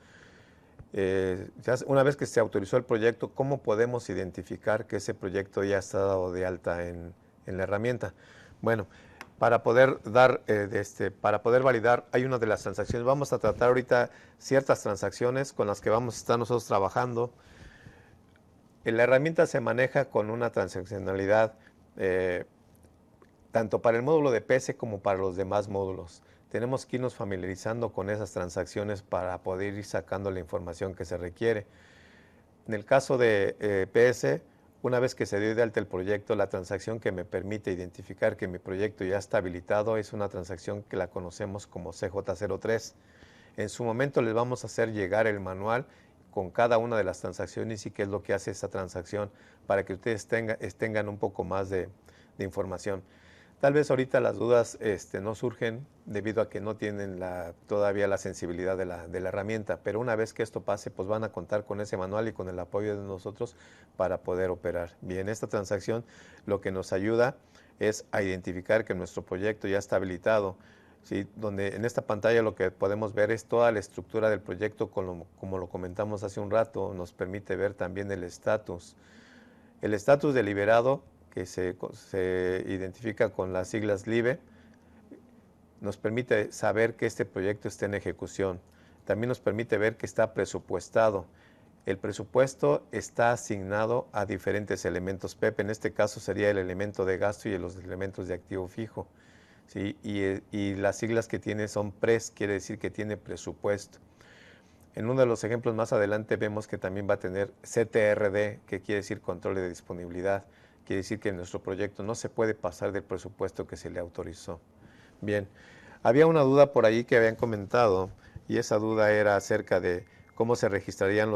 Una vez que se autorizó el proyecto, ¿cómo podemos identificar que ese proyecto ya está dado de alta en la herramienta? Bueno, para poder para poder validar, hay una de las transacciones. Vamos a tratar ahorita ciertas transacciones con las que vamos a estar nosotros trabajando. La herramienta se maneja con una transaccionalidad tanto para el módulo de PC como para los demás módulos. Tenemos que irnos familiarizando con esas transacciones para poder ir sacando la información que se requiere. En el caso de PS, una vez que se dio de alta el proyecto, la transacción que me permite identificar que mi proyecto ya está habilitado es una transacción que la conocemos como CJ03. En su momento les vamos a hacer llegar el manual con cada una de las transacciones y qué es lo que hace esa transacción para que ustedes tengan un poco más de información. Tal vez ahorita las dudas no surgen debido a que no tienen todavía la sensibilidad de la herramienta, pero una vez que esto pase, pues van a contar con ese manual y con el apoyo de nosotros para poder operar. Bien, esta transacción lo que nos ayuda es a identificar que nuestro proyecto ya está habilitado, ¿sí? Donde en esta pantalla lo que podemos ver es toda la estructura del proyecto, como lo comentamos hace un rato, nos permite ver también el estatus. El estatus deliberado, que se identifica con las siglas LIBE, nos permite saber que este proyecto está en ejecución. También nos permite ver que está presupuestado. El presupuesto está asignado a diferentes elementos PEP, en este caso sería el elemento de gasto y los elementos de activo fijo. ¿Sí? Y las siglas que tiene son PRES, quiere decir que tiene presupuesto. En uno de los ejemplos más adelante vemos que también va a tener CTRD, que quiere decir control de disponibilidad. Quiere decir que en nuestro proyecto no se puede pasar del presupuesto que se le autorizó. Bien, había una duda por ahí que habían comentado y esa duda era acerca de cómo se registrarían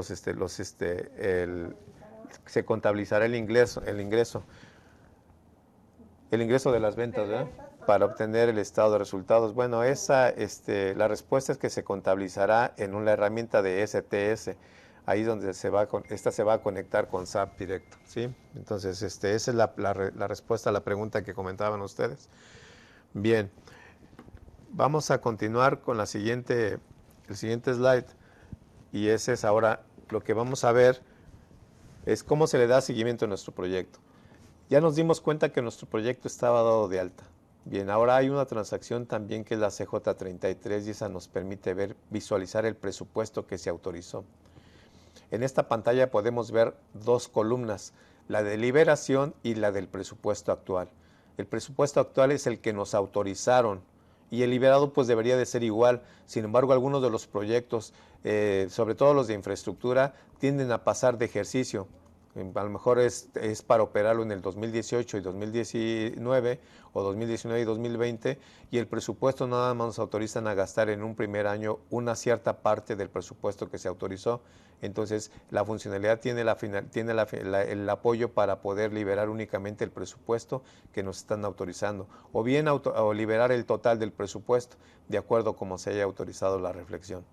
se contabilizará el ingreso de las ventas, ¿verdad? Para obtener el estado de resultados. Bueno, la respuesta es que se contabilizará en una herramienta de STS, ahí donde esta se va a conectar con SAP directo, ¿sí? Entonces, esa es la respuesta a la pregunta que comentaban ustedes. Bien, vamos a continuar con el siguiente slide, y ese es ahora lo que vamos a ver, es cómo se le da seguimiento a nuestro proyecto. Ya nos dimos cuenta que nuestro proyecto estaba dado de alta. Bien, ahora hay una transacción también que es la CJ33 y esa nos permite visualizar el presupuesto que se autorizó. En esta pantalla podemos ver dos columnas, la de liberación y la del presupuesto actual. El presupuesto actual es el que nos autorizaron y el liberado pues debería de ser igual. Sin embargo, algunos de los proyectos, sobre todo los de infraestructura, tienden a pasar de ejercicio. A lo mejor es para operarlo en el 2018 y 2019 o 2019 y 2020 y el presupuesto nada más nos autorizan a gastar en un primer año una cierta parte del presupuesto que se autorizó. Entonces la funcionalidad tiene el apoyo para poder liberar únicamente el presupuesto que nos están autorizando o bien o liberar el total del presupuesto de acuerdo a cómo se haya autorizado la reflexión.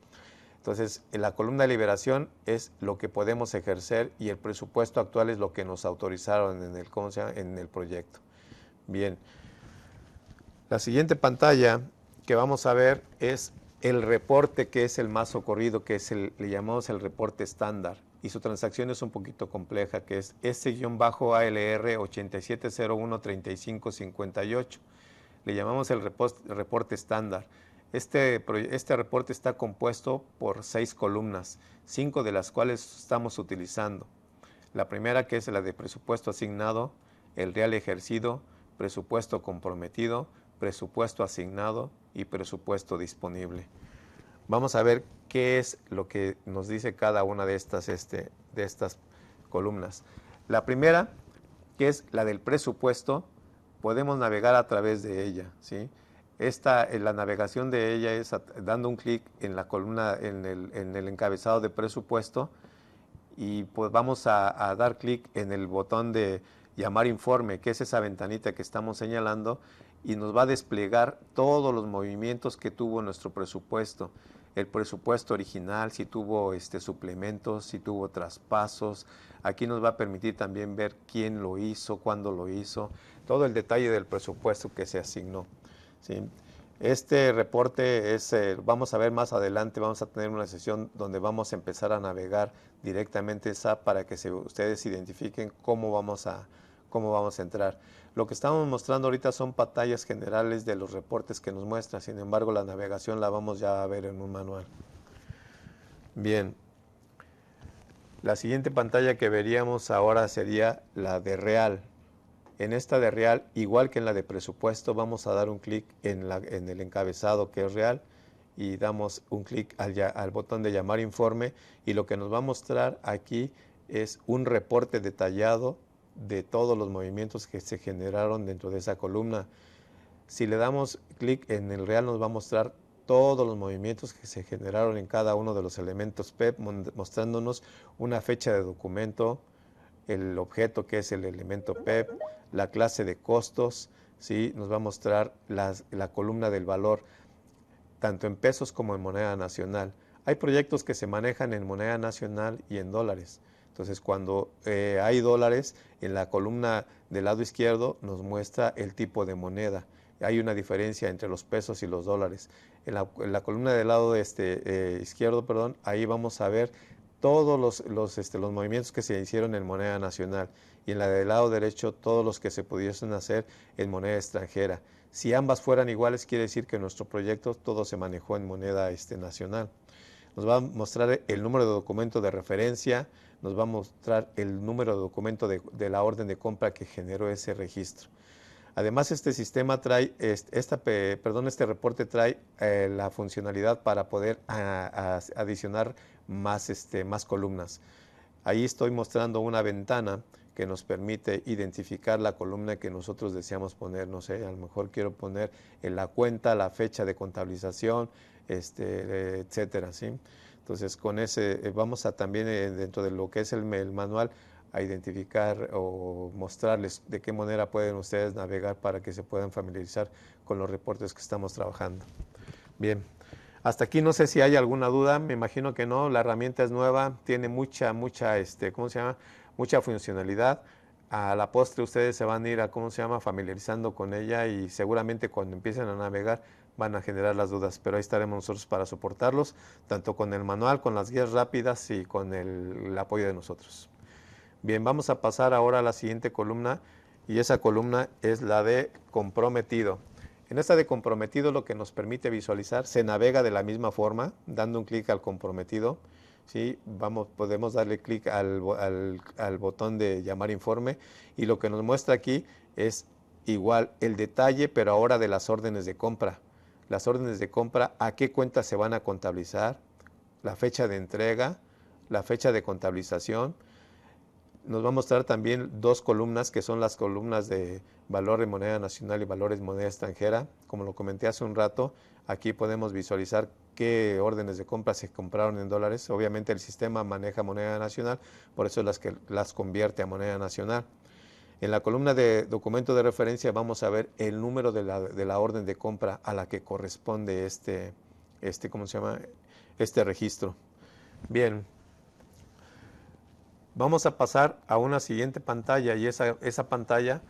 Entonces, en la columna de liberación es lo que podemos ejercer y el presupuesto actual es lo que nos autorizaron en el proyecto. Bien, la siguiente pantalla que vamos a ver es el reporte que es el más socorrido, que le llamamos el reporte estándar. Y su transacción es un poquito compleja, que es S-ALR 87013558. Le llamamos el reporte estándar. Este reporte está compuesto por 6 columnas, 5 de las cuales estamos utilizando. La primera, que es la de presupuesto asignado, el real ejercido, presupuesto comprometido, presupuesto asignado y presupuesto disponible. Vamos a ver qué es lo que nos dice cada una de estas columnas. La primera, que es la del presupuesto, podemos navegar a través de ella, ¿sí? La navegación de ella es dando un clic en la columna, en el encabezado de presupuesto y pues vamos a dar clic en el botón de llamar informe, que es esa ventanita que estamos señalando y nos va a desplegar todos los movimientos que tuvo nuestro presupuesto. el presupuesto original, si tuvo suplementos, si tuvo traspasos. Aquí nos va a permitir también ver quién lo hizo, cuándo lo hizo, todo el detalle del presupuesto que se asignó, ¿sí? Este reporte vamos a ver más adelante, vamos a tener una sesión donde vamos a empezar a navegar directamente SAP para que ustedes identifiquen cómo vamos a entrar. Lo que estamos mostrando ahorita son pantallas generales de los reportes que nos muestra, sin embargo la navegación la vamos ya a ver en un manual. Bien, la siguiente pantalla que veríamos ahora sería la de real. En esta de real, igual que en la de presupuesto, vamos a dar un clic en el encabezado que es real y damos un clic al botón de llamar informe, y lo que nos va a mostrar aquí es un reporte detallado de todos los movimientos que se generaron dentro de esa columna. Si le damos clic en el real, nos va a mostrar todos los movimientos que se generaron en cada uno de los elementos PEP, mostrándonos una fecha de documento, el objeto que es el elemento PEP, la clase de costos, ¿sí? Nos va a mostrar la columna del valor, tanto en pesos como en moneda nacional. Hay proyectos que se manejan en moneda nacional y en dólares. Entonces, cuando hay dólares, en la columna del lado izquierdo nos muestra el tipo de moneda. Hay una diferencia entre los pesos y los dólares. En la columna del lado izquierdo, perdón, ahí vamos a ver todos los movimientos que se hicieron en moneda nacional, y en la del lado derecho todos los que se pudiesen hacer en moneda extranjera. Si ambas fueran iguales, quiere decir que nuestro proyecto todo se manejó en moneda nacional. Nos va a mostrar el número de documento de referencia, nos va a mostrar el número de documento de la orden de compra que generó ese registro. Además, este sistema trae, este reporte trae la funcionalidad para poder adicionar más columnas. Ahí estoy mostrando una ventana que nos permite identificar la columna que nosotros deseamos poner. No sé, a lo mejor quiero poner en la cuenta, la fecha de contabilización, etcétera, ¿sí? Entonces, con ese vamos a también, dentro de lo que es el manual, a identificar o mostrarles de qué manera pueden ustedes navegar para que se puedan familiarizar con los reportes que estamos trabajando. Bien, hasta aquí no sé si hay alguna duda, me imagino que no. La herramienta es nueva, tiene mucha funcionalidad. A la postre ustedes se van a ir familiarizando con ella, y seguramente cuando empiecen a navegar van a generar las dudas, pero ahí estaremos nosotros para soportarlos, tanto con el manual, con las guías rápidas y con el apoyo de nosotros. Bien, vamos a pasar ahora a la siguiente columna, y esa columna es la de comprometido. En esta de comprometido, lo que nos permite visualizar, se navega de la misma forma, dando un clic al comprometido, ¿sí? Podemos darle clic al botón de llamar informe, y lo que nos muestra aquí es igual el detalle, pero ahora de las órdenes de compra. Las órdenes de compra, a qué cuentas se van a contabilizar, la fecha de entrega, la fecha de contabilización. Nos va a mostrar también dos columnas, que son las columnas de valor en moneda nacional y valores en moneda extranjera. Como lo comenté hace un rato, aquí podemos visualizar qué órdenes de compra se compraron en dólares. Obviamente el sistema maneja moneda nacional, por eso las convierte a moneda nacional. En la columna de documento de referencia vamos a ver el número de la orden de compra a la que corresponde este registro. Bien. Vamos a pasar a una siguiente pantalla, y esa pantalla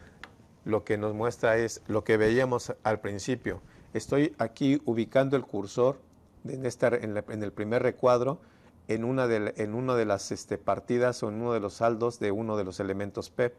lo que nos muestra es lo que veíamos al principio. Estoy aquí ubicando el cursor en el primer recuadro en una de las partidas o en uno de los saldos de uno de los elementos PEP.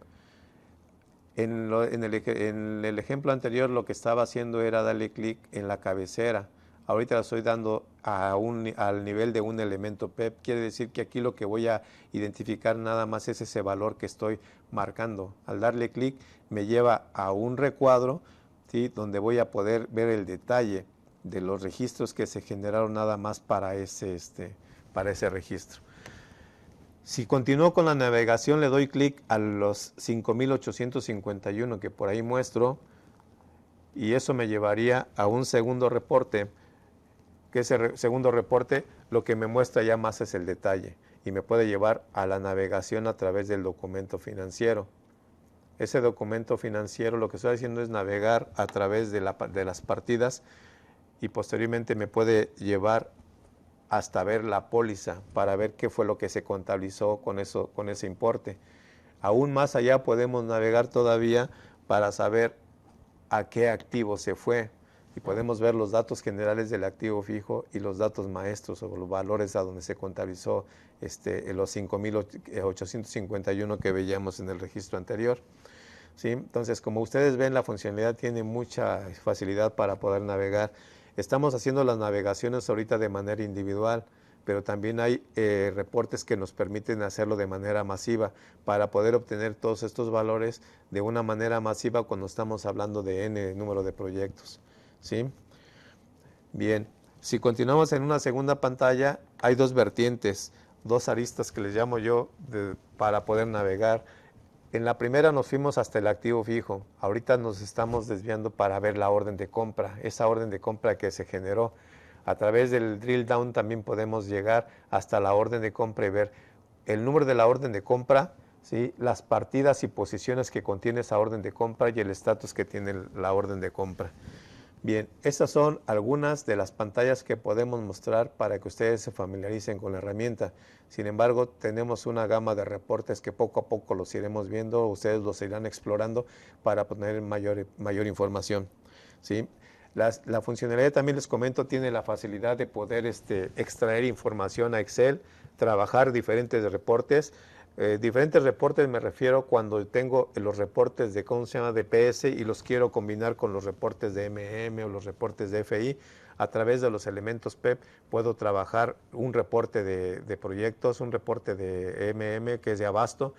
En el ejemplo anterior lo que estaba haciendo era darle clic en la cabecera. Ahorita lo estoy dando al nivel de un elemento PEP. Quiere decir que aquí lo que voy a identificar nada más es ese valor que estoy marcando. Al darle clic me lleva a un recuadro, ¿sí?, donde voy a poder ver el detalle de los registros que se generaron nada más para ese registro. Si continúo con la navegación, le doy clic a los 5.851 que por ahí muestro, y eso me llevaría a un segundo reporte, que ese segundo reporte lo que me muestra ya más es el detalle, y me puede llevar a la navegación a través del documento financiero. Ese documento financiero lo que estoy haciendo es navegar a través de las partidas, y posteriormente me puede llevar hasta ver la póliza para ver qué fue lo que se contabilizó con ese importe. Aún más allá podemos navegar todavía para saber a qué activo se fue y podemos ver los datos generales del activo fijo y los datos maestros o los valores a donde se contabilizó los 5.851 que veíamos en el registro anterior. ¿Sí? Entonces, como ustedes ven, la funcionalidad tiene mucha facilidad para poder navegar. Estamos haciendo las navegaciones ahorita de manera individual, pero también hay reportes que nos permiten hacerlo de manera masiva para poder obtener todos estos valores de una manera masiva cuando estamos hablando de N número de proyectos. ¿Sí? Bien, si continuamos en una segunda pantalla, hay dos vertientes, dos aristas que les llamo yo para poder navegar. En la primera nos fuimos hasta el activo fijo. Ahorita nos estamos desviando para ver la orden de compra, esa orden de compra que se generó. A través del drill down también podemos llegar hasta la orden de compra y ver el número de la orden de compra, ¿sí? Las partidas y posiciones que contiene esa orden de compra y el estatus que tiene la orden de compra. Bien, estas son algunas de las pantallas que podemos mostrar para que ustedes se familiaricen con la herramienta. Sin embargo, tenemos una gama de reportes que poco a poco los iremos viendo, ustedes los irán explorando para obtener mayor información. ¿Sí? La funcionalidad, también les comento, tiene la facilidad de poder extraer información a Excel, trabajar diferentes reportes. Diferentes reportes me refiero cuando tengo los reportes de, ¿cómo se llama?, de PS y los quiero combinar con los reportes de MM o los reportes de FI. A través de los elementos PEP puedo trabajar un reporte de proyectos, un reporte de MM que es de abasto,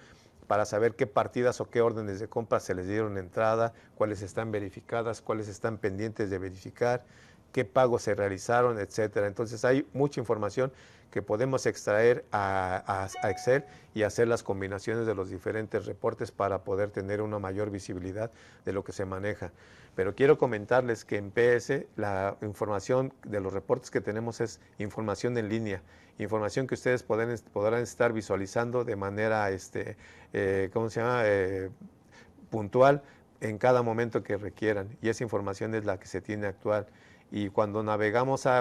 para saber qué partidas o qué órdenes de compra se les dieron entrada, cuáles están verificadas, cuáles están pendientes de verificar, qué pagos se realizaron, etcétera. Entonces hay mucha información que podemos extraer a Excel y hacer las combinaciones de los diferentes reportes para poder tener una mayor visibilidad de lo que se maneja. Pero quiero comentarles que en PS la información de los reportes que tenemos es información en línea, información que ustedes podrán estar visualizando de manera ¿cómo se llama?, puntual en cada momento que requieran, y esa información es la que se tiene actual. Y cuando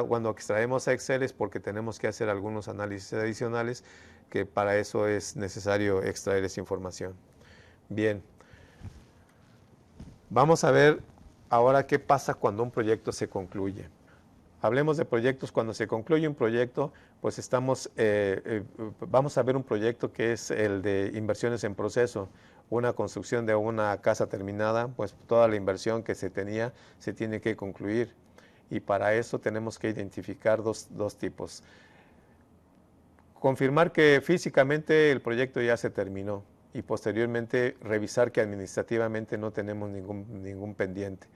cuando extraemos a Excel es porque tenemos que hacer algunos análisis adicionales, que para eso es necesario extraer esa información. Bien, vamos a ver ahora qué pasa cuando un proyecto se concluye. Hablemos de proyectos. Cuando se concluye un proyecto, pues vamos a ver un proyecto que es el de inversiones en proceso, una construcción de una casa terminada, pues toda la inversión que se tenía se tiene que concluir. Y para eso tenemos que identificar dos tipos. Confirmar que físicamente el proyecto ya se terminó y posteriormente revisar que administrativamente no tenemos ningún pendiente.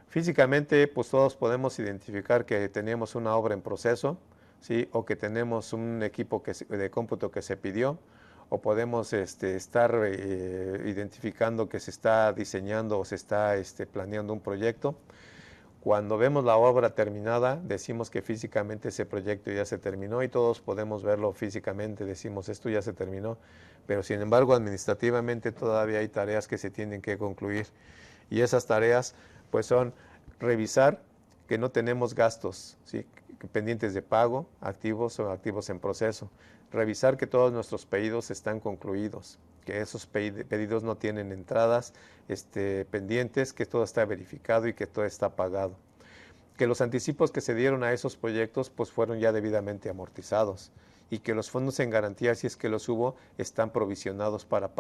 Físicamente, pues todos podemos identificar que tenemos una obra en proceso, ¿sí?, o que tenemos un equipo de cómputo que se pidió, o podemos estar identificando que se está diseñando o se está planeando un proyecto. Cuando vemos la obra terminada, decimos que físicamente ese proyecto ya se terminó y todos podemos verlo físicamente, decimos esto ya se terminó, pero sin embargo administrativamente todavía hay tareas que se tienen que concluir, y esas tareas pues son revisar que no tenemos gastos, ¿sí?, pendientes de pago, activos o activos en proceso, revisar que todos nuestros pedidos están concluidos, que esos pedidos no tienen entradas pendientes, que todo está verificado y que todo está pagado, que los anticipos que se dieron a esos proyectos pues fueron ya debidamente amortizados, y que los fondos en garantía, si es que los hubo, están provisionados para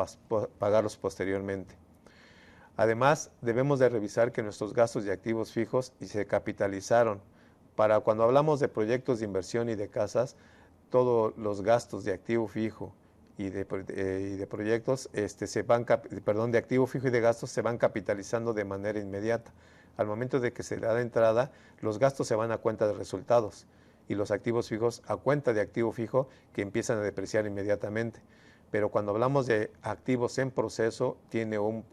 pagarlos posteriormente. Además, debemos de revisar que nuestros gastos de activos fijos se capitalizaron. Para cuando hablamos de proyectos de inversión y de casas, todos los gastos de activo fijo y de proyectos de activo fijo y de gastos se van capitalizando de manera inmediata. Al momento de que se da la entrada, los gastos se van a cuenta de resultados y los activos fijos a cuenta de activo fijo, que empiezan a depreciar inmediatamente. Pero cuando hablamos de activos en proceso, tiene un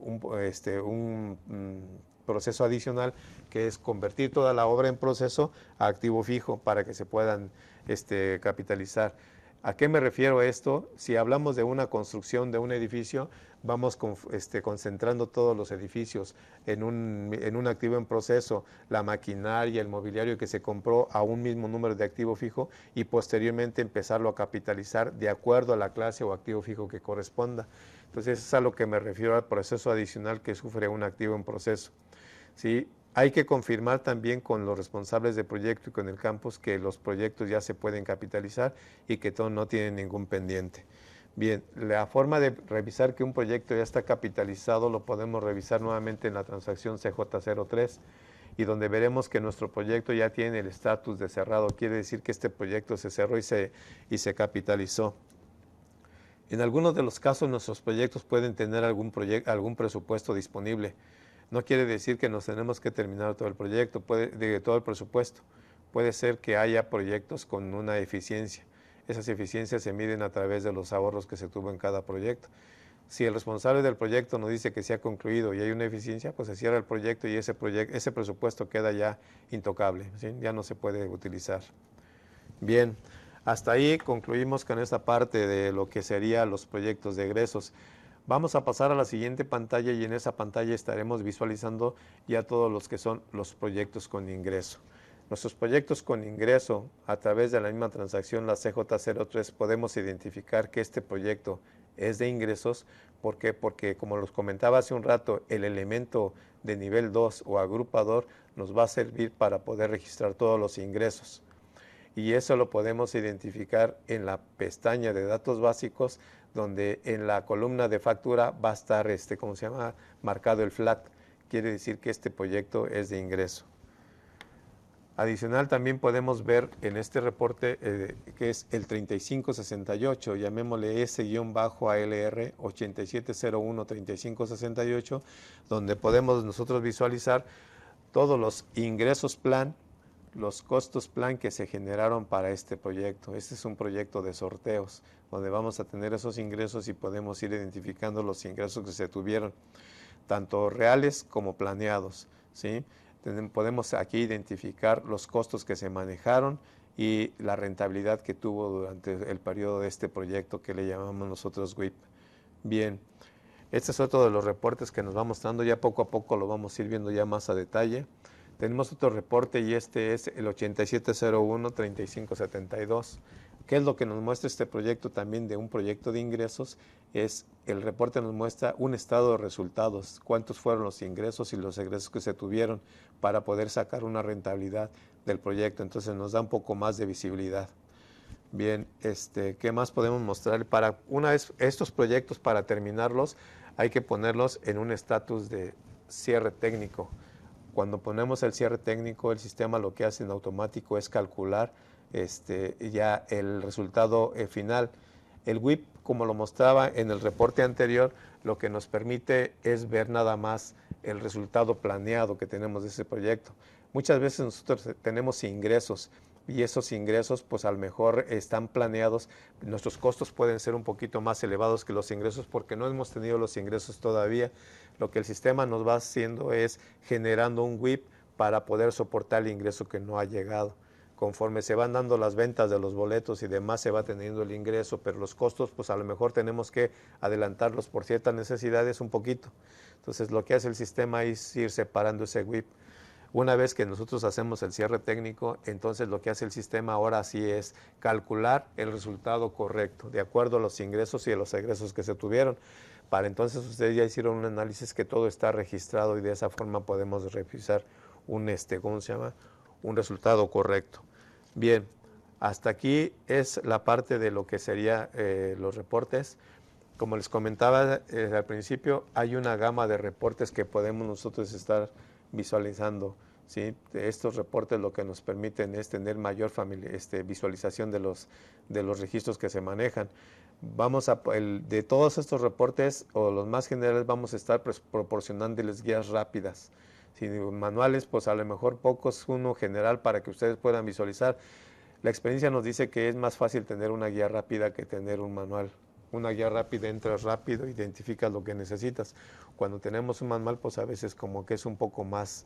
proceso adicional, que es convertir toda la obra en proceso a activo fijo para que se puedan capitalizar. ¿A qué me refiero a esto? Si hablamos de una construcción de un edificio, vamos concentrando todos los edificios en un activo en proceso, la maquinaria, el mobiliario que se compró a un mismo número de activo fijo y posteriormente empezarlo a capitalizar de acuerdo a la clase o activo fijo que corresponda. Entonces, es a lo que me refiero al proceso adicional que sufre un activo en proceso. ¿Sí? Hay que confirmar también con los responsables de proyecto y con el campus que los proyectos ya se pueden capitalizar y que todo no tienen ningún pendiente. Bien, la forma de revisar que un proyecto ya está capitalizado lo podemos revisar nuevamente en la transacción CJ03 y donde veremos que nuestro proyecto ya tiene el estatus de cerrado, quiere decir que este proyecto se cerró y se capitalizó. En algunos de los casos nuestros proyectos pueden tener algún presupuesto disponible. No quiere decir que nos tenemos que terminar todo el proyecto, todo el presupuesto. Puede ser que haya proyectos con una eficiencia. Esas eficiencias se miden a través de los ahorros que se tuvo en cada proyecto. Si el responsable del proyecto nos dice que se ha concluido y hay una eficiencia, pues se cierra el proyecto y ese presupuesto queda ya intocable, ¿sí? Ya no se puede utilizar. Bien, hasta ahí concluimos con esta parte de lo que serían los proyectos de egresos. Vamos a pasar a la siguiente pantalla y en esa pantalla estaremos visualizando ya todos los que son los proyectos con ingreso. Nuestros proyectos con ingreso, a través de la misma transacción, la CJ03, podemos identificar que este proyecto es de ingresos. ¿Por qué? Porque, como los comentaba hace un rato, el elemento de nivel 2 o agrupador nos va a servir para poder registrar todos los ingresos. Y eso lo podemos identificar en la pestaña de datos básicos, donde en la columna de factura va a estar, marcado el flat. Quiere decir que este proyecto es de ingreso. Adicional, también podemos ver en este reporte que es el 3568, llamémosle S-ALR 8701-3568, donde podemos nosotros visualizar todos los ingresos plan, los costos plan que se generaron para este proyecto. Este es un proyecto de sorteos, donde vamos a tener esos ingresos y podemos ir identificando los ingresos que se tuvieron, tanto reales como planeados, ¿sí? Podemos aquí identificar los costos que se manejaron y la rentabilidad que tuvo durante el periodo de este proyecto que le llamamos nosotros WIP. Bien, este es otro de los reportes que nos va mostrando, ya poco a poco lo vamos a ir viendo ya más a detalle. Tenemos otro reporte y este es el 8701-3572. ¿Qué es lo que nos muestra este proyecto también de un proyecto de ingresos? Es el reporte nos muestra un estado de resultados, cuántos fueron los ingresos y los egresos que se tuvieron para poder sacar una rentabilidad del proyecto. Entonces nos da un poco más de visibilidad. Bien, ¿qué más podemos mostrar? Para una vez estos proyectos, para terminarlos, hay que ponerlos en un estatus de cierre técnico. Cuando ponemos el cierre técnico, el sistema lo que hace en automático es calcular ya el resultado final. El WIP, como lo mostraba en el reporte anterior, lo que nos permite es ver nada más el resultado planeado que tenemos de ese proyecto. Muchas veces nosotros tenemos ingresos y esos ingresos pues a lo mejor están planeados. Nuestros costos pueden ser un poquito más elevados que los ingresos porque no hemos tenido los ingresos todavía. Lo que el sistema nos va haciendo es generando un WIP para poder soportar el ingreso que no ha llegado. Conforme se van dando las ventas de los boletos y demás, se va teniendo el ingreso, pero los costos, pues a lo mejor tenemos que adelantarlos por ciertas necesidades un poquito. Entonces, lo que hace el sistema es ir separando ese WIP. Una vez que nosotros hacemos el cierre técnico, entonces lo que hace el sistema ahora sí es calcular el resultado correcto, de acuerdo a los ingresos y a los egresos que se tuvieron. Para entonces ustedes ya hicieron un análisis que todo está registrado y de esa forma podemos revisar un resultado correcto. Bien, hasta aquí es la parte de lo que sería los reportes. Como les comentaba al principio, hay una gama de reportes que podemos nosotros estar visualizando, ¿sí? Estos reportes lo que nos permiten es tener mayor visualización de los registros que se manejan. De todos estos reportes, o los más generales, vamos a estar proporcionándoles guías rápidas. Si manuales, pues a lo mejor pocos, uno general para que ustedes puedan visualizar. La experiencia nos dice que es más fácil tener una guía rápida que tener un manual. Una guía rápida, entras rápido, identificas lo que necesitas. Cuando tenemos un manual, pues a veces como que es un poco más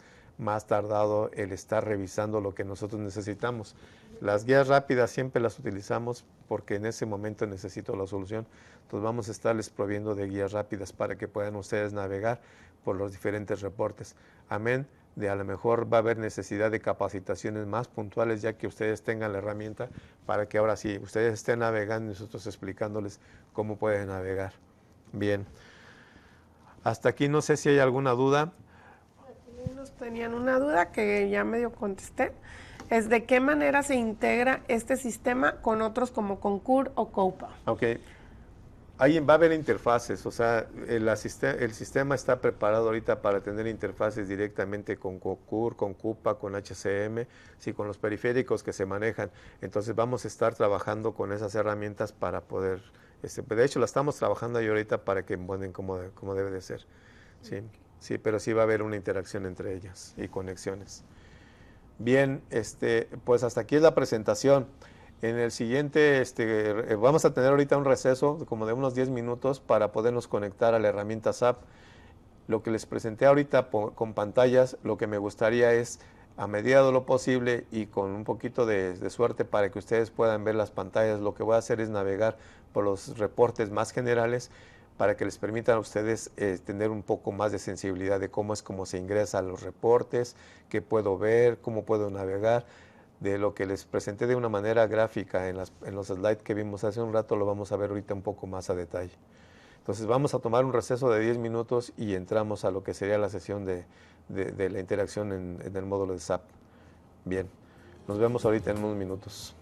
tardado el estar revisando lo que nosotros necesitamos. Las guías rápidas siempre las utilizamos porque en ese momento necesito la solución. Entonces vamos a estarles proviendo de guías rápidas para que puedan ustedes navegar por los diferentes reportes. Amén de a lo mejor va a haber necesidad de capacitaciones más puntuales ya que ustedes tengan la herramienta para que ahora sí ustedes estén navegando y nosotros explicándoles cómo pueden navegar. Bien. Hasta aquí no sé si hay alguna duda. Aquí nos tenían una duda que ya medio contesté. Es de qué manera se integra este sistema con otros como Concur o Coupa. Ok. Ahí va a haber interfaces, o sea, el sistema está preparado ahorita para tener interfaces directamente con Concur, con Coupa, con HCM, sí, con los periféricos que se manejan. Entonces vamos a estar trabajando con esas herramientas para poder, de hecho la estamos trabajando ahí ahorita para que embonen como debe de ser. Sí, sí, pero sí va a haber una interacción entre ellas y conexiones. Bien, pues hasta aquí es la presentación. En el siguiente, vamos a tener ahorita un receso como de unos 10 minutos para podernos conectar a la herramienta SAP. Lo que les presenté ahorita con pantallas, lo que me gustaría es, a medida de lo posible y con un poquito de suerte para que ustedes puedan ver las pantallas, lo que voy a hacer es navegar por los reportes más generales para que les permitan a ustedes tener un poco más de sensibilidad de cómo se ingresa a los reportes, qué puedo ver, cómo puedo navegar. De lo que les presenté de una manera gráfica en los slides que vimos hace un rato, lo vamos a ver ahorita un poco más a detalle. Entonces vamos a tomar un receso de 10 minutos y entramos a lo que sería la sesión de la interacción en el módulo de SAP. Bien, nos vemos ahorita en unos minutos.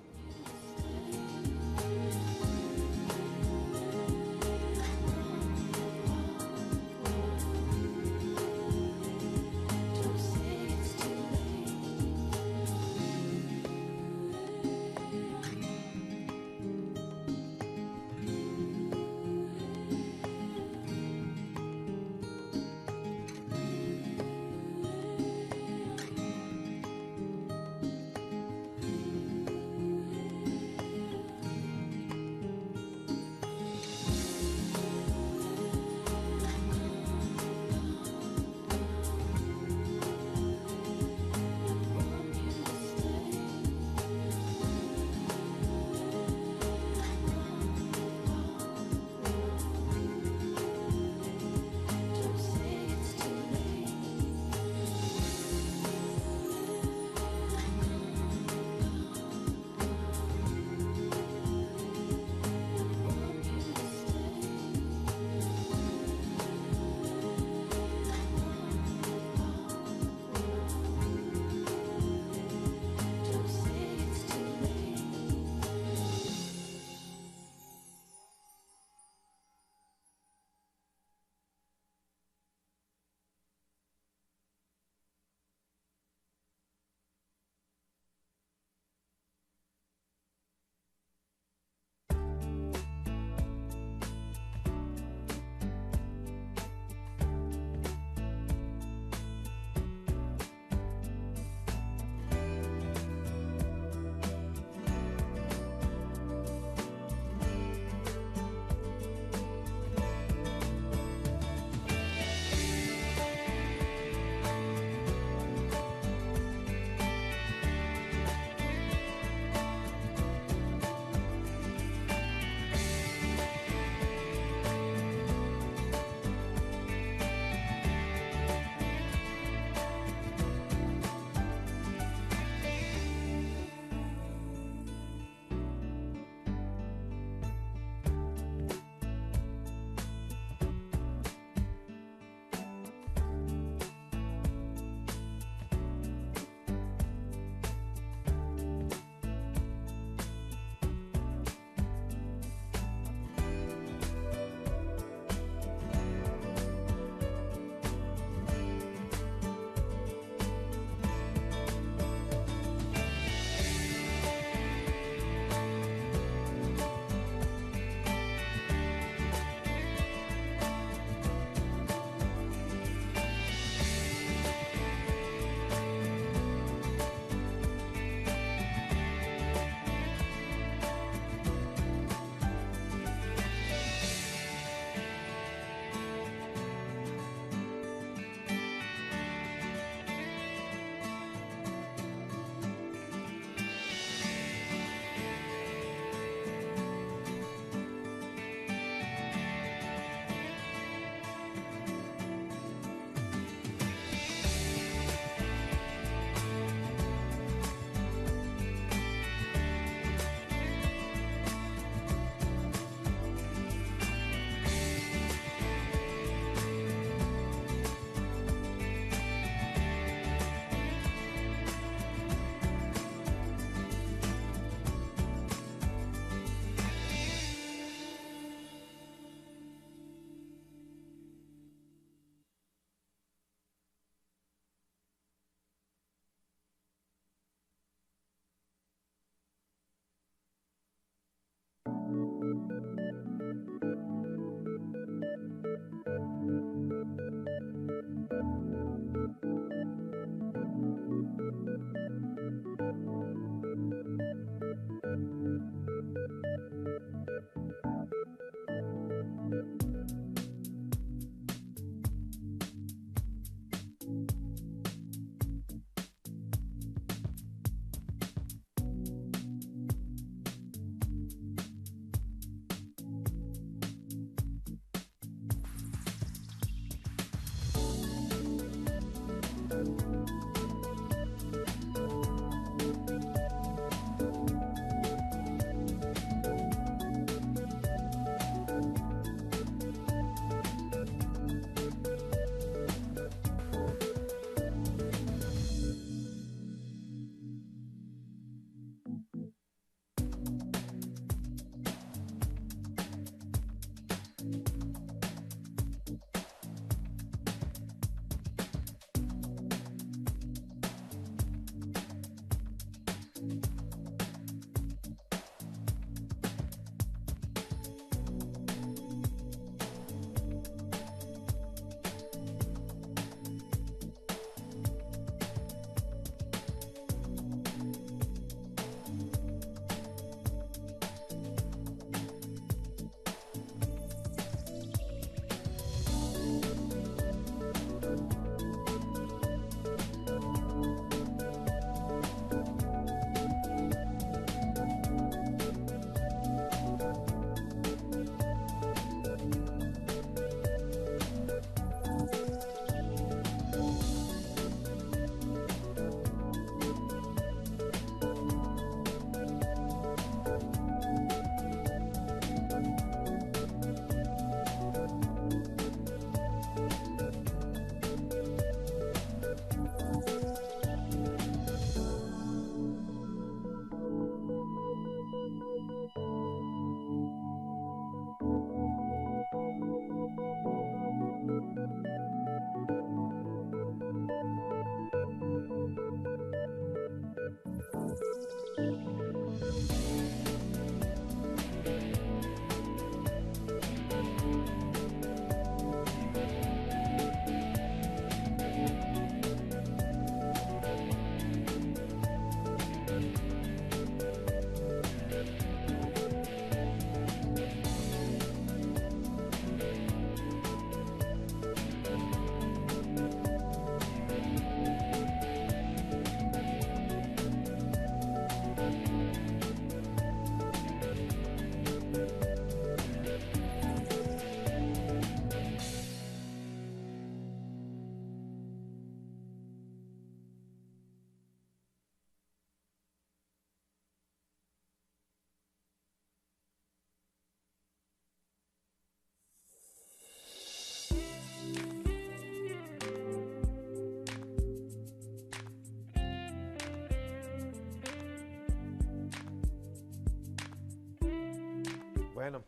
Bueno,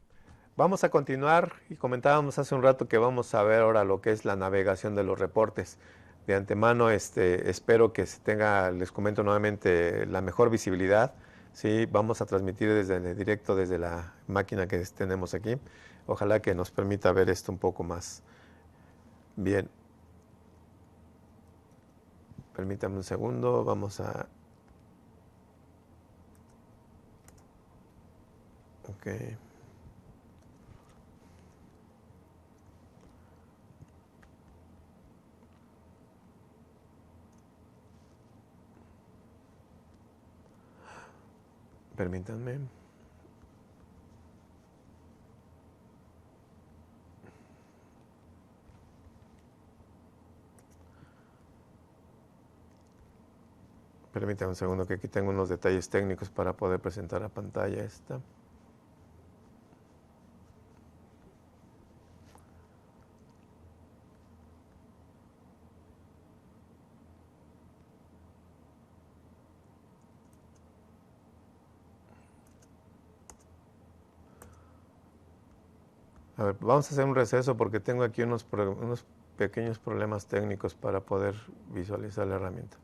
vamos a continuar y comentábamos hace un rato que vamos a ver ahora lo que es la navegación de los reportes. De antemano, espero que se tenga, les comento nuevamente, la mejor visibilidad. Sí, vamos a transmitir desde directo desde la máquina que tenemos aquí. Ojalá que nos permita ver esto un poco más bien. Permítame un segundo, vamos a... Ok. Permítanme. Permítanme un segundo que aquí tengo unos detalles técnicos para poder presentar a pantalla esta. A ver, vamos a hacer un receso porque tengo aquí unos pequeños problemas técnicos para poder visualizar la herramienta.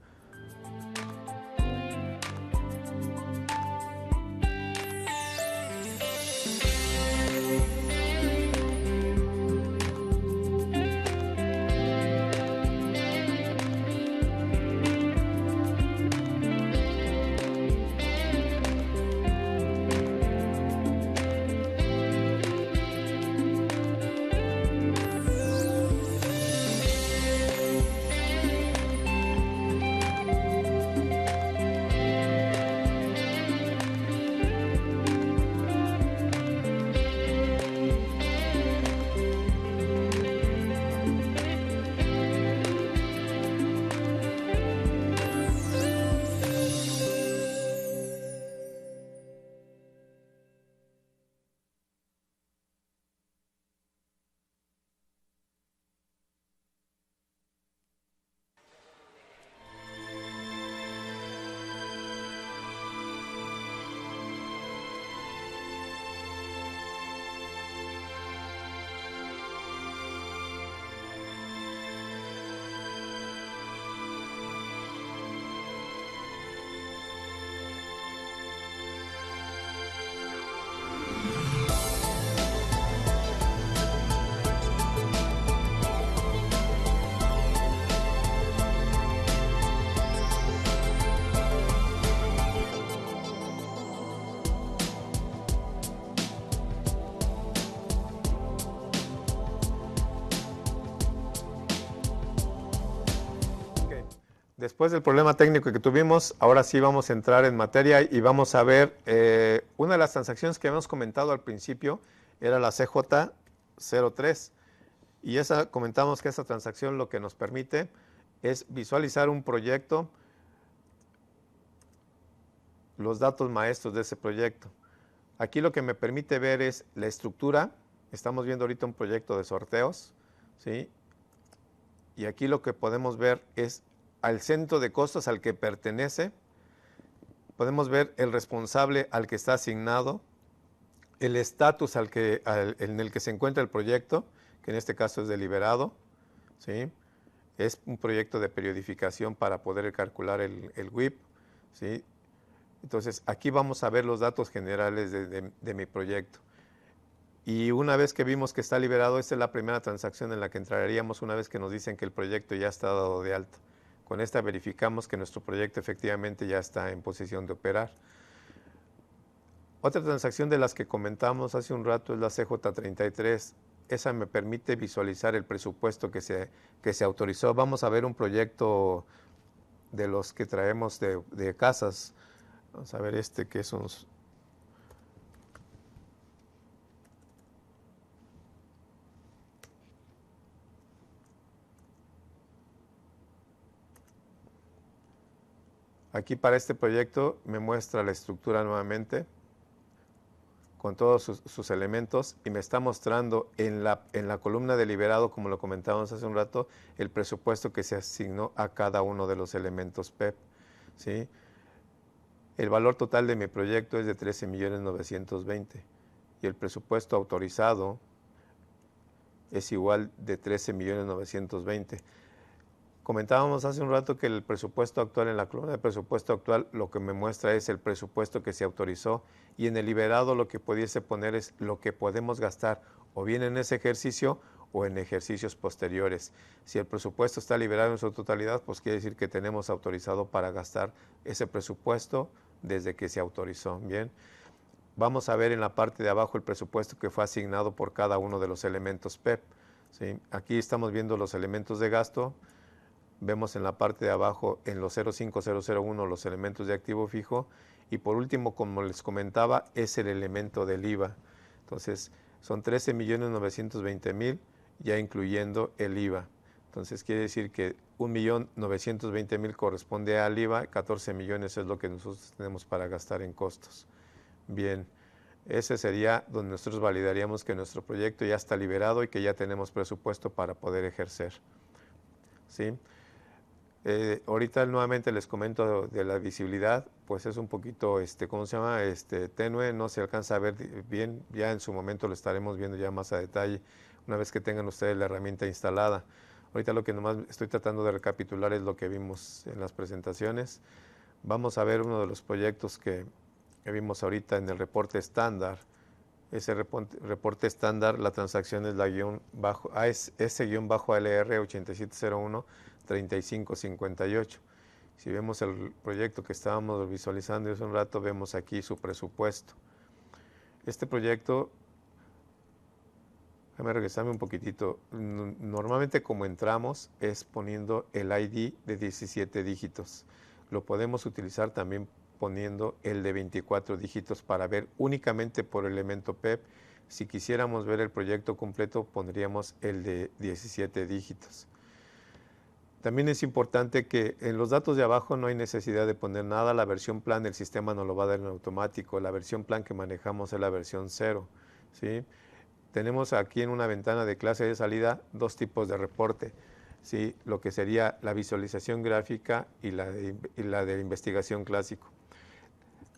Después del problema técnico que tuvimos, ahora sí vamos a entrar en materia y vamos a ver una de las transacciones que habíamos comentado al principio era la CJ03 y comentamos que esa transacción lo que nos permite es visualizar un proyecto, los datos maestros de ese proyecto. Aquí lo que me permite ver es la estructura. Estamos viendo ahorita un proyecto de sorteos, ¿sí? Y aquí lo que podemos ver es al centro de costos al que pertenece. Podemos ver el responsable al que está asignado, el estatus en el que se encuentra el proyecto, que en este caso es deliberado, ¿sí? Es un proyecto de periodificación para poder calcular el WIP, ¿sí? Entonces, aquí vamos a ver los datos generales de mi proyecto. Y una vez que vimos que está liberado, esta es la primera transacción en la que entraríamos una vez que nos dicen que el proyecto ya está dado de alta. Con esta verificamos que nuestro proyecto efectivamente ya está en posición de operar. Otra transacción de las que comentamos hace un rato es la CJ33. Esa me permite visualizar el presupuesto que se autorizó. Vamos a ver un proyecto de los que traemos de casas. Vamos a ver que es un... Aquí para este proyecto me muestra la estructura nuevamente con todos sus elementos y me está mostrando en la columna deliberado, como lo comentábamos hace un rato, el presupuesto que se asignó a cada uno de los elementos PEP, ¿sí? El valor total de mi proyecto es de 13.920.000 y el presupuesto autorizado es igual de 13.920.000. Comentábamos hace un rato que el presupuesto actual, en la columna de presupuesto actual, lo que me muestra es el presupuesto que se autorizó, y en el liberado lo que pudiese poner es lo que podemos gastar o bien en ese ejercicio o en ejercicios posteriores. Si el presupuesto está liberado en su totalidad, pues quiere decir que tenemos autorizado para gastar ese presupuesto desde que se autorizó. Bien, vamos a ver en la parte de abajo el presupuesto que fue asignado por cada uno de los elementos PEP. ¿Sí? Aquí estamos viendo los elementos de gasto. Vemos en la parte de abajo, en los 05001, los elementos de activo fijo. Y por último, como les comentaba, es el elemento del IVA. Entonces, son 13.920.000, ya incluyendo el IVA. Entonces, quiere decir que 1.920.000 corresponde al IVA, 14 millones es lo que nosotros tenemos para gastar en costos. Bien, ese sería donde nosotros validaríamos que nuestro proyecto ya está liberado y que ya tenemos presupuesto para poder ejercer. ¿Sí? Ahorita nuevamente les comento de la visibilidad, pues es un poquito, ¿cómo se llama? Tenue, no se alcanza a ver bien, ya en su momento lo estaremos viendo ya más a detalle, una vez que tengan ustedes la herramienta instalada. Ahorita lo que nomás estoy tratando de recapitular es lo que vimos en las presentaciones. Vamos a ver uno de los proyectos que vimos ahorita en el reporte estándar. Ese reporte estándar, la transacción es la S-LR 8701 3558. Si vemos el proyecto que estábamos visualizando hace un rato, vemos aquí su presupuesto. Este proyecto, déjame regresarme un poquitito. Normalmente como entramos es poniendo el ID de 17 dígitos. Lo podemos utilizar también poniendo el de 24 dígitos para ver únicamente por elemento PEP. Si quisiéramos ver el proyecto completo, pondríamos el de 17 dígitos. También es importante que en los datos de abajo no hay necesidad de poner nada. La versión plan el sistema nos lo va a dar en automático. La versión plan que manejamos es la versión 0. ¿Sí? Tenemos aquí en una ventana de clase de salida dos tipos de reporte. ¿Sí? Lo que sería la visualización gráfica y la de investigación clásico.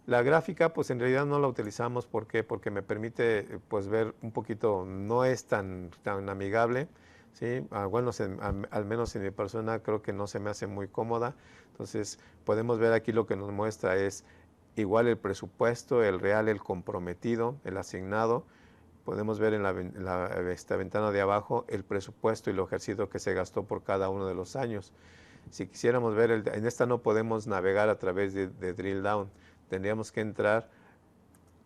La gráfica, pues en realidad no la utilizamos. ¿Por qué? Porque me permite pues ver un poquito, no es tan amigable. ¿Sí? Bueno, al menos en mi persona creo que no se me hace muy cómoda. Entonces podemos ver aquí lo que nos muestra es igual el presupuesto, el real, el comprometido, el asignado. Podemos ver en esta ventana de abajo el presupuesto y lo ejercido que se gastó por cada uno de los años. Si quisiéramos ver, en esta no podemos navegar a través de drill down. Tendríamos que entrar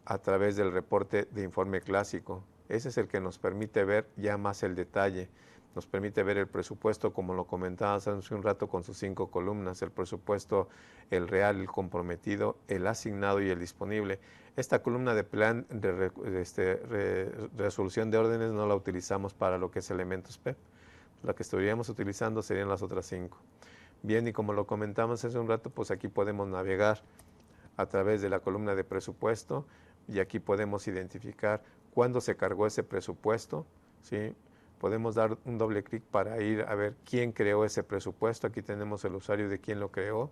a través del reporte de informe clásico. Ese es el que nos permite ver ya más el detalle. Nos permite ver el presupuesto, como lo comentaba hace un rato, con sus 5 columnas, el presupuesto, el real, el comprometido, el asignado y el disponible. Esta columna de plan de resolución de órdenes no la utilizamos para lo que es elementos PEP. La que estaríamos utilizando serían las otras 5. Bien, y como lo comentamos hace un rato, pues aquí podemos navegar a través de la columna de presupuesto y aquí podemos identificar cuándo se cargó ese presupuesto, ¿sí? Podemos dar un doble clic para ir a ver quién creó ese presupuesto. Aquí tenemos el usuario de quién lo creó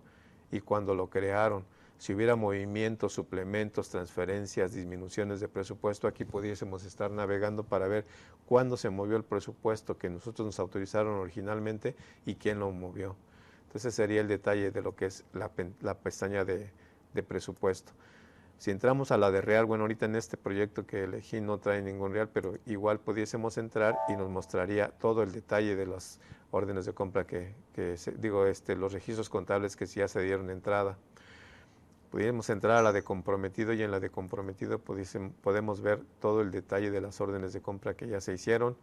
y cuándo lo crearon. Si hubiera movimientos, suplementos, transferencias, disminuciones de presupuesto, aquí pudiésemos estar navegando para ver cuándo se movió el presupuesto que nosotros nos autorizaron originalmente y quién lo movió. Entonces sería el detalle de lo que es la pestaña de presupuesto. Si entramos a la de real, bueno, ahorita en este proyecto que elegí no trae ningún real, pero igual pudiésemos entrar y nos mostraría todo el detalle de las órdenes de compra los registros contables que ya se dieron entrada. Pudiéramos entrar a la de comprometido y en la de comprometido podemos ver todo el detalle de las órdenes de compra que ya se hicieron.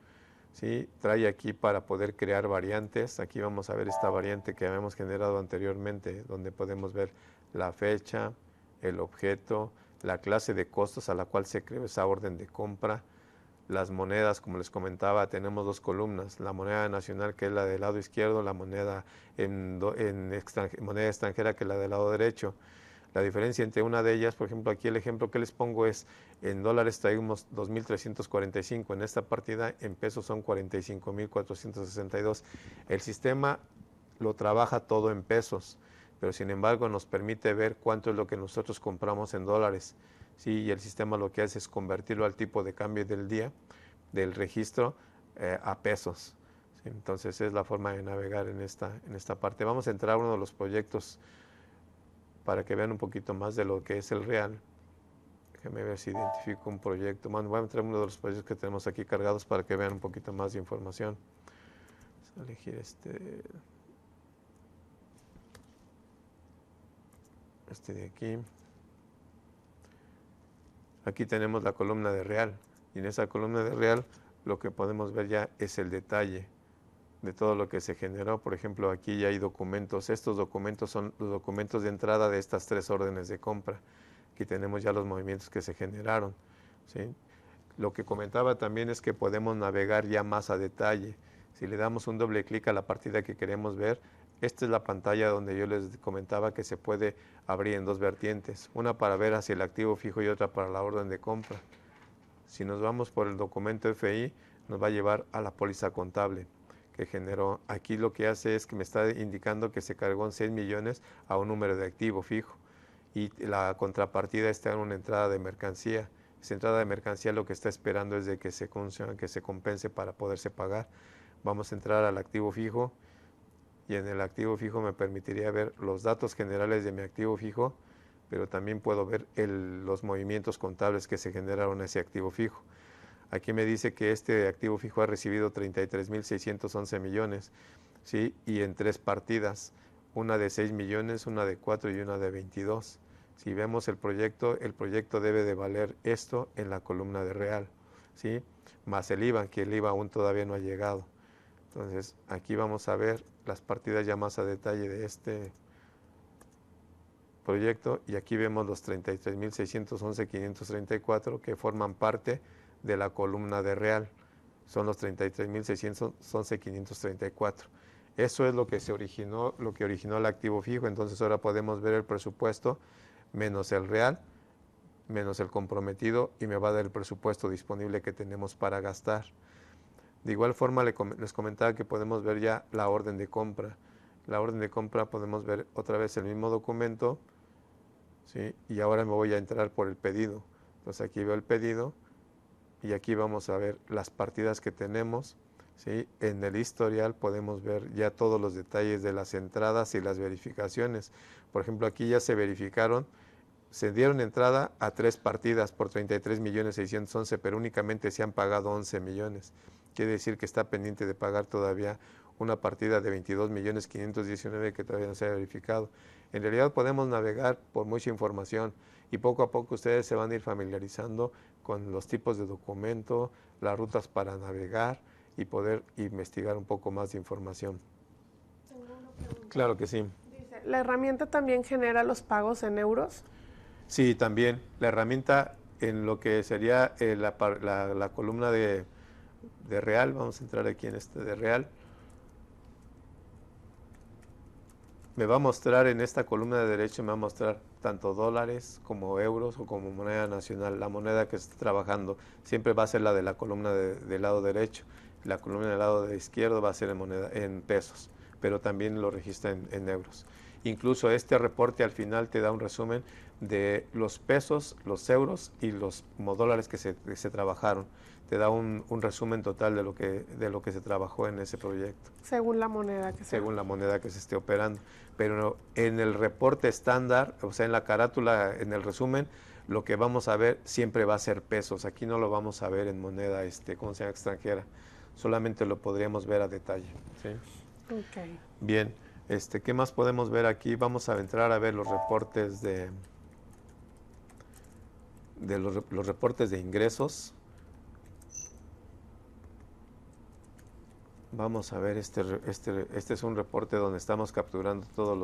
¿Sí? Trae aquí para poder crear variantes. Aquí vamos a ver esta variante que habíamos generado anteriormente, donde podemos ver la fecha, el objeto, la clase de costos a la cual se creó esa orden de compra, las monedas, como les comentaba, tenemos dos columnas, la moneda nacional que es la del lado izquierdo, la moneda moneda extranjera que es la del lado derecho. La diferencia entre una de ellas, por ejemplo, aquí el ejemplo que les pongo es, en dólares traemos 2.345, en esta partida en pesos son 45.462. El sistema lo trabaja todo en pesos, pero sin embargo nos permite ver cuánto es lo que nosotros compramos en dólares, ¿sí? Y el sistema lo que hace es convertirlo al tipo de cambio del día, del registro, a pesos. ¿Sí? Entonces es la forma de navegar en esta parte. Vamos a entrar a uno de los proyectos para que vean un poquito más de lo que es el real. Déjenme ver si identifico un proyecto. Bueno, voy a entrar a uno de los proyectos que tenemos aquí cargados para que vean un poquito más de información. Vamos a elegir este de aquí. Aquí tenemos la columna de real, y en esa columna de real lo que podemos ver ya es el detalle de todo lo que se generó. Por ejemplo, aquí ya hay documentos. Estos documentos son los documentos de entrada de estas 3 órdenes de compra. Aquí tenemos ya los movimientos que se generaron, ¿sí? Lo que comentaba también es que podemos navegar ya más a detalle. Si le damos un doble clic a la partida que queremos ver, esta es la pantalla donde yo les comentaba que se puede abrir en 2 vertientes, una para ver hacia el activo fijo y otra para la orden de compra. Si nos vamos por el documento FI, nos va a llevar a la póliza contable que generó. Aquí lo que hace es que me está indicando que se cargó en 6 millones a un número de activo fijo, y la contrapartida está en una entrada de mercancía. Esa entrada de mercancía lo que está esperando es de que se compense para poderse pagar. Vamos a entrar al activo fijo, y en el activo fijo me permitiría ver los datos generales de mi activo fijo, pero también puedo ver los movimientos contables que se generaron en ese activo fijo. Aquí me dice que este activo fijo ha recibido 33.611 millones, ¿sí? Y en 3 partidas, una de 6 millones, una de 4 y una de 22. Si vemos el proyecto debe de valer esto en la columna de real, ¿sí? Más el IVA, que el IVA aún todavía no ha llegado. Entonces, aquí vamos a ver las partidas ya más a detalle de este proyecto, y aquí vemos los 33.611.534 que forman parte de la columna de real. Son los 33.611.534. Eso es lo que originó el activo fijo. Entonces ahora podemos ver el presupuesto menos el real, menos el comprometido, y me va a dar el presupuesto disponible que tenemos para gastar. De igual forma les comentaba que podemos ver ya la orden de compra. La orden de compra podemos ver otra vez el mismo documento, ¿sí? Y ahora me voy a entrar por el pedido. Entonces aquí veo el pedido, y aquí vamos a ver las partidas que tenemos, ¿sí? En el historial podemos ver ya todos los detalles de las entradas y las verificaciones. Por ejemplo, aquí ya se verificaron, se dieron entrada a 3 partidas por 33.611.000, pero únicamente se han pagado 11 millones. Quiere decir que está pendiente de pagar todavía una partida de 22.519.000 que todavía no se ha verificado. En realidad podemos navegar por mucha información, y poco a poco ustedes se van a ir familiarizando con los tipos de documento, las rutas para navegar y poder investigar un poco más de información. Tengo una pregunta. Claro que sí. Dice, ¿la herramienta también genera los pagos en euros? Sí, también. La herramienta en lo que sería la columna de real, vamos a entrar aquí en de real. Me va a mostrar en esta columna de derecho, me va a mostrar tanto dólares como euros o como moneda nacional. La moneda que esté trabajando siempre va a ser la de la columna del lado derecho. La columna del lado izquierdo va a ser en pesos, pero también lo registra en euros. Incluso este reporte al final te da un resumen de los pesos, los euros y los dólares que se trabajaron. Te da un resumen total de lo que se trabajó en ese proyecto. Según la moneda que sea. Según la moneda que se esté operando. Pero en el reporte estándar, o sea, en la carátula, en el resumen, lo que vamos a ver siempre va a ser pesos. Aquí no lo vamos a ver en moneda ¿cómo se llama? Extranjera. Solamente lo podríamos ver a detalle, ¿sí? Okay. Bien, ¿qué más podemos ver aquí? Vamos a entrar a ver los reportes los reportes de ingresos. Vamos a ver, este es un reporte donde estamos capturando todos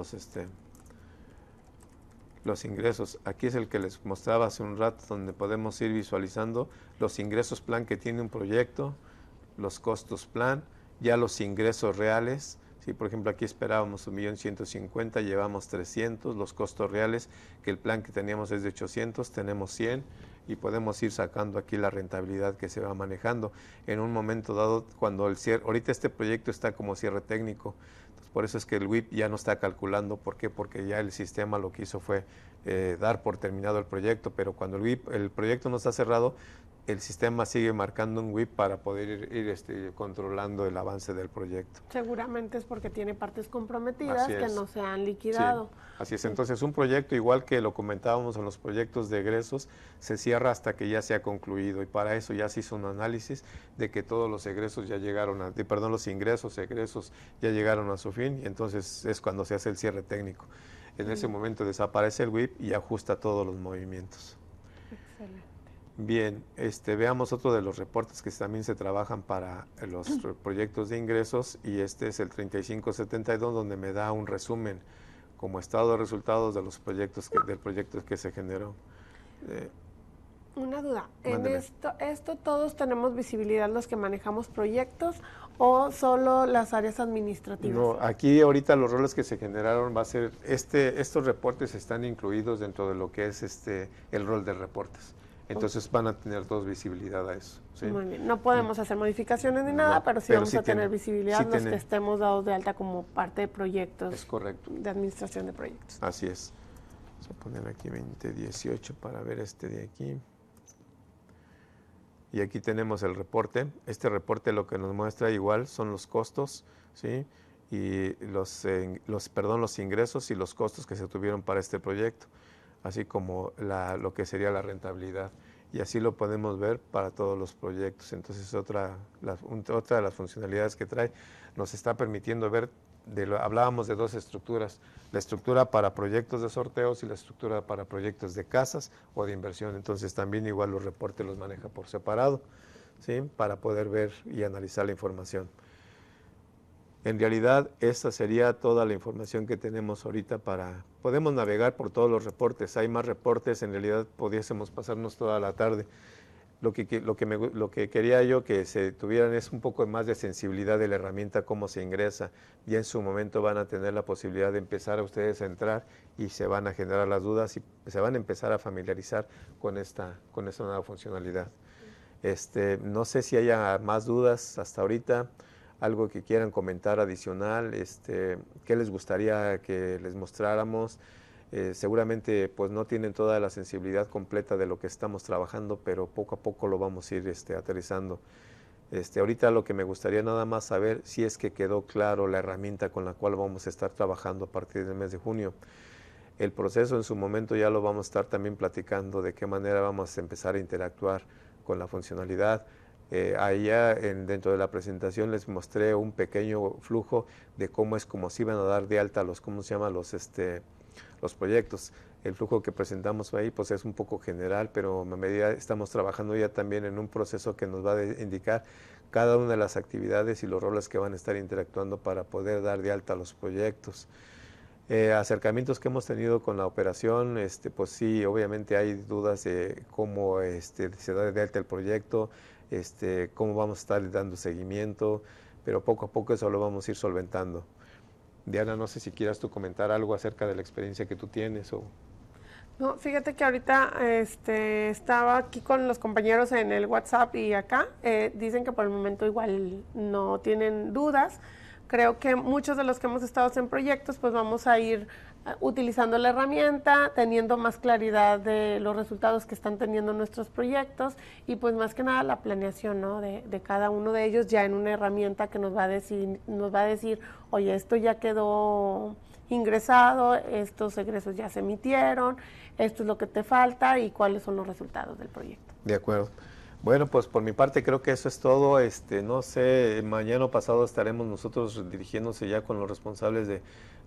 los ingresos. Aquí es el que les mostraba hace un rato, donde podemos ir visualizando los ingresos plan que tiene un proyecto, los costos plan, ya los ingresos reales. Si por ejemplo aquí esperábamos 1.150.000, llevamos 300, los costos reales, que el plan que teníamos es de 800, tenemos 100, y podemos ir sacando aquí la rentabilidad que se va manejando. En un momento dado, cuando ahorita este proyecto está como cierre técnico, entonces Por eso es que el WIP ya no está calculando. ¿Por qué? Porque ya el sistema lo que hizo fue dar por terminado el proyecto, pero cuando el proyecto no está cerrado, el sistema sigue marcando un WIP para poder ir controlando el avance del proyecto. Seguramente es porque tiene partes comprometidas que no se han liquidado. Sí, así es. Entonces, un proyecto, igual que lo comentábamos en los proyectos de egresos, se cierra hasta que ya se ha concluido, y para eso ya se hizo un análisis de que todos los egresos ya llegaron los ingresos, egresos ya llegaron a su fin, y entonces es cuando se hace el cierre técnico. En ese momento desaparece el WIP y ajusta todos los movimientos. Excelente. Bien, veamos otro de los reportes que también se trabajan para los proyectos de ingresos, y este es el 3572, donde me da un resumen como estado de resultados de los proyectos del proyecto que se generó. Una duda, Mándeme. ¿en esto todos tenemos visibilidad los que manejamos proyectos o solo las áreas administrativas? No, aquí ahorita los roles que se generaron va a ser, estos reportes están incluidos dentro de lo que es el rol de reportes. Entonces van a tener todos visibilidad a eso. ¿Sí? Muy bien. No podemos hacer modificaciones ni nada, pero sí vamos a tener visibilidad los que estemos dados de alta como parte de proyectos. Es correcto. De administración de proyectos. Así es. Vamos a poner aquí 2018 para ver de aquí. Y aquí tenemos el reporte. Este reporte lo que nos muestra igual son los costos, ¿sí? Y los ingresos y los costos que se tuvieron para este proyecto, así como lo que sería la rentabilidad. Y así lo podemos ver para todos los proyectos. Entonces, otra de las funcionalidades que trae, nos está permitiendo ver, hablábamos de dos estructuras, la estructura para proyectos de sorteos y la estructura para proyectos de casas o de inversión. Entonces, también igual los reportes los maneja por separado, ¿sí? Para poder ver y analizar la información. En realidad, esta sería toda la información que tenemos ahorita podemos navegar por todos los reportes. Hay más reportes, en realidad pudiésemos pasarnos toda la tarde. Lo que quería yo que se tuvieran es un poco más de sensibilidad de la herramienta, cómo se ingresa. Y en su momento van a tener la posibilidad de empezar a ustedes a entrar y se van a generar las dudas y se van a empezar a familiarizar con esta nueva funcionalidad. No sé si haya más dudas hasta ahorita. Algo que quieran comentar adicional, qué les gustaría que les mostráramos. Seguramente pues no tienen toda la sensibilidad completa de lo que estamos trabajando, pero poco a poco lo vamos a ir aterrizando. Ahorita lo que me gustaría nada más saber si es que quedó claro la herramienta con la cual vamos a estar trabajando a partir del mes de junio. El proceso en su momento ya lo vamos a estar también platicando, de qué manera vamos a empezar a interactuar con la funcionalidad. Allá dentro de la presentación les mostré un pequeño flujo de cómo se iban a dar de alta los proyectos. El flujo que presentamos ahí pues es un poco general, pero a medida estamos trabajando ya también en un proceso que nos va a indicar cada una de las actividades y los roles que van a estar interactuando para poder dar de alta los proyectos. Acercamientos que hemos tenido con la operación, pues sí, obviamente hay dudas de cómo se da de alta el proyecto, cómo vamos a estar dando seguimiento, pero poco a poco eso lo vamos a ir solventando. Diana, no sé si quieras tú comentar algo acerca de la experiencia que tú tienes. No, fíjate que ahorita estaba aquí con los compañeros en el WhatsApp y acá, dicen que por el momento igual no tienen dudas. Creo que muchos de los que hemos estado en proyectos pues vamos a ir utilizando la herramienta, teniendo más claridad de los resultados que están teniendo nuestros proyectos y pues más que nada la planeación, ¿no? de cada uno de ellos ya en una herramienta que nos va a decir, oye, esto ya quedó ingresado, estos egresos ya se emitieron, esto es lo que te falta y cuáles son los resultados del proyecto. De acuerdo. Bueno, pues por mi parte creo que eso es todo. No sé, mañana o pasado estaremos nosotros dirigiéndose ya con los responsables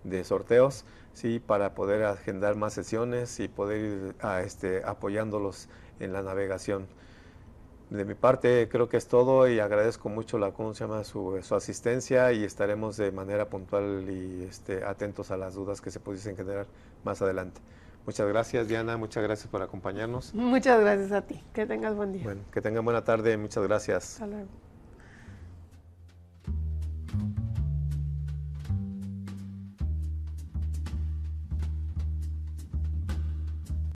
de sorteos, sí, para poder agendar más sesiones y poder ir apoyándolos en la navegación. De mi parte creo que es todo y agradezco mucho su asistencia y estaremos de manera puntual y atentos a las dudas que se pudiesen generar más adelante. Muchas gracias, Diana, muchas gracias por acompañarnos. Muchas gracias a ti, que tengas buen día. Bueno, que tengan buena tarde, muchas gracias. Hasta luego.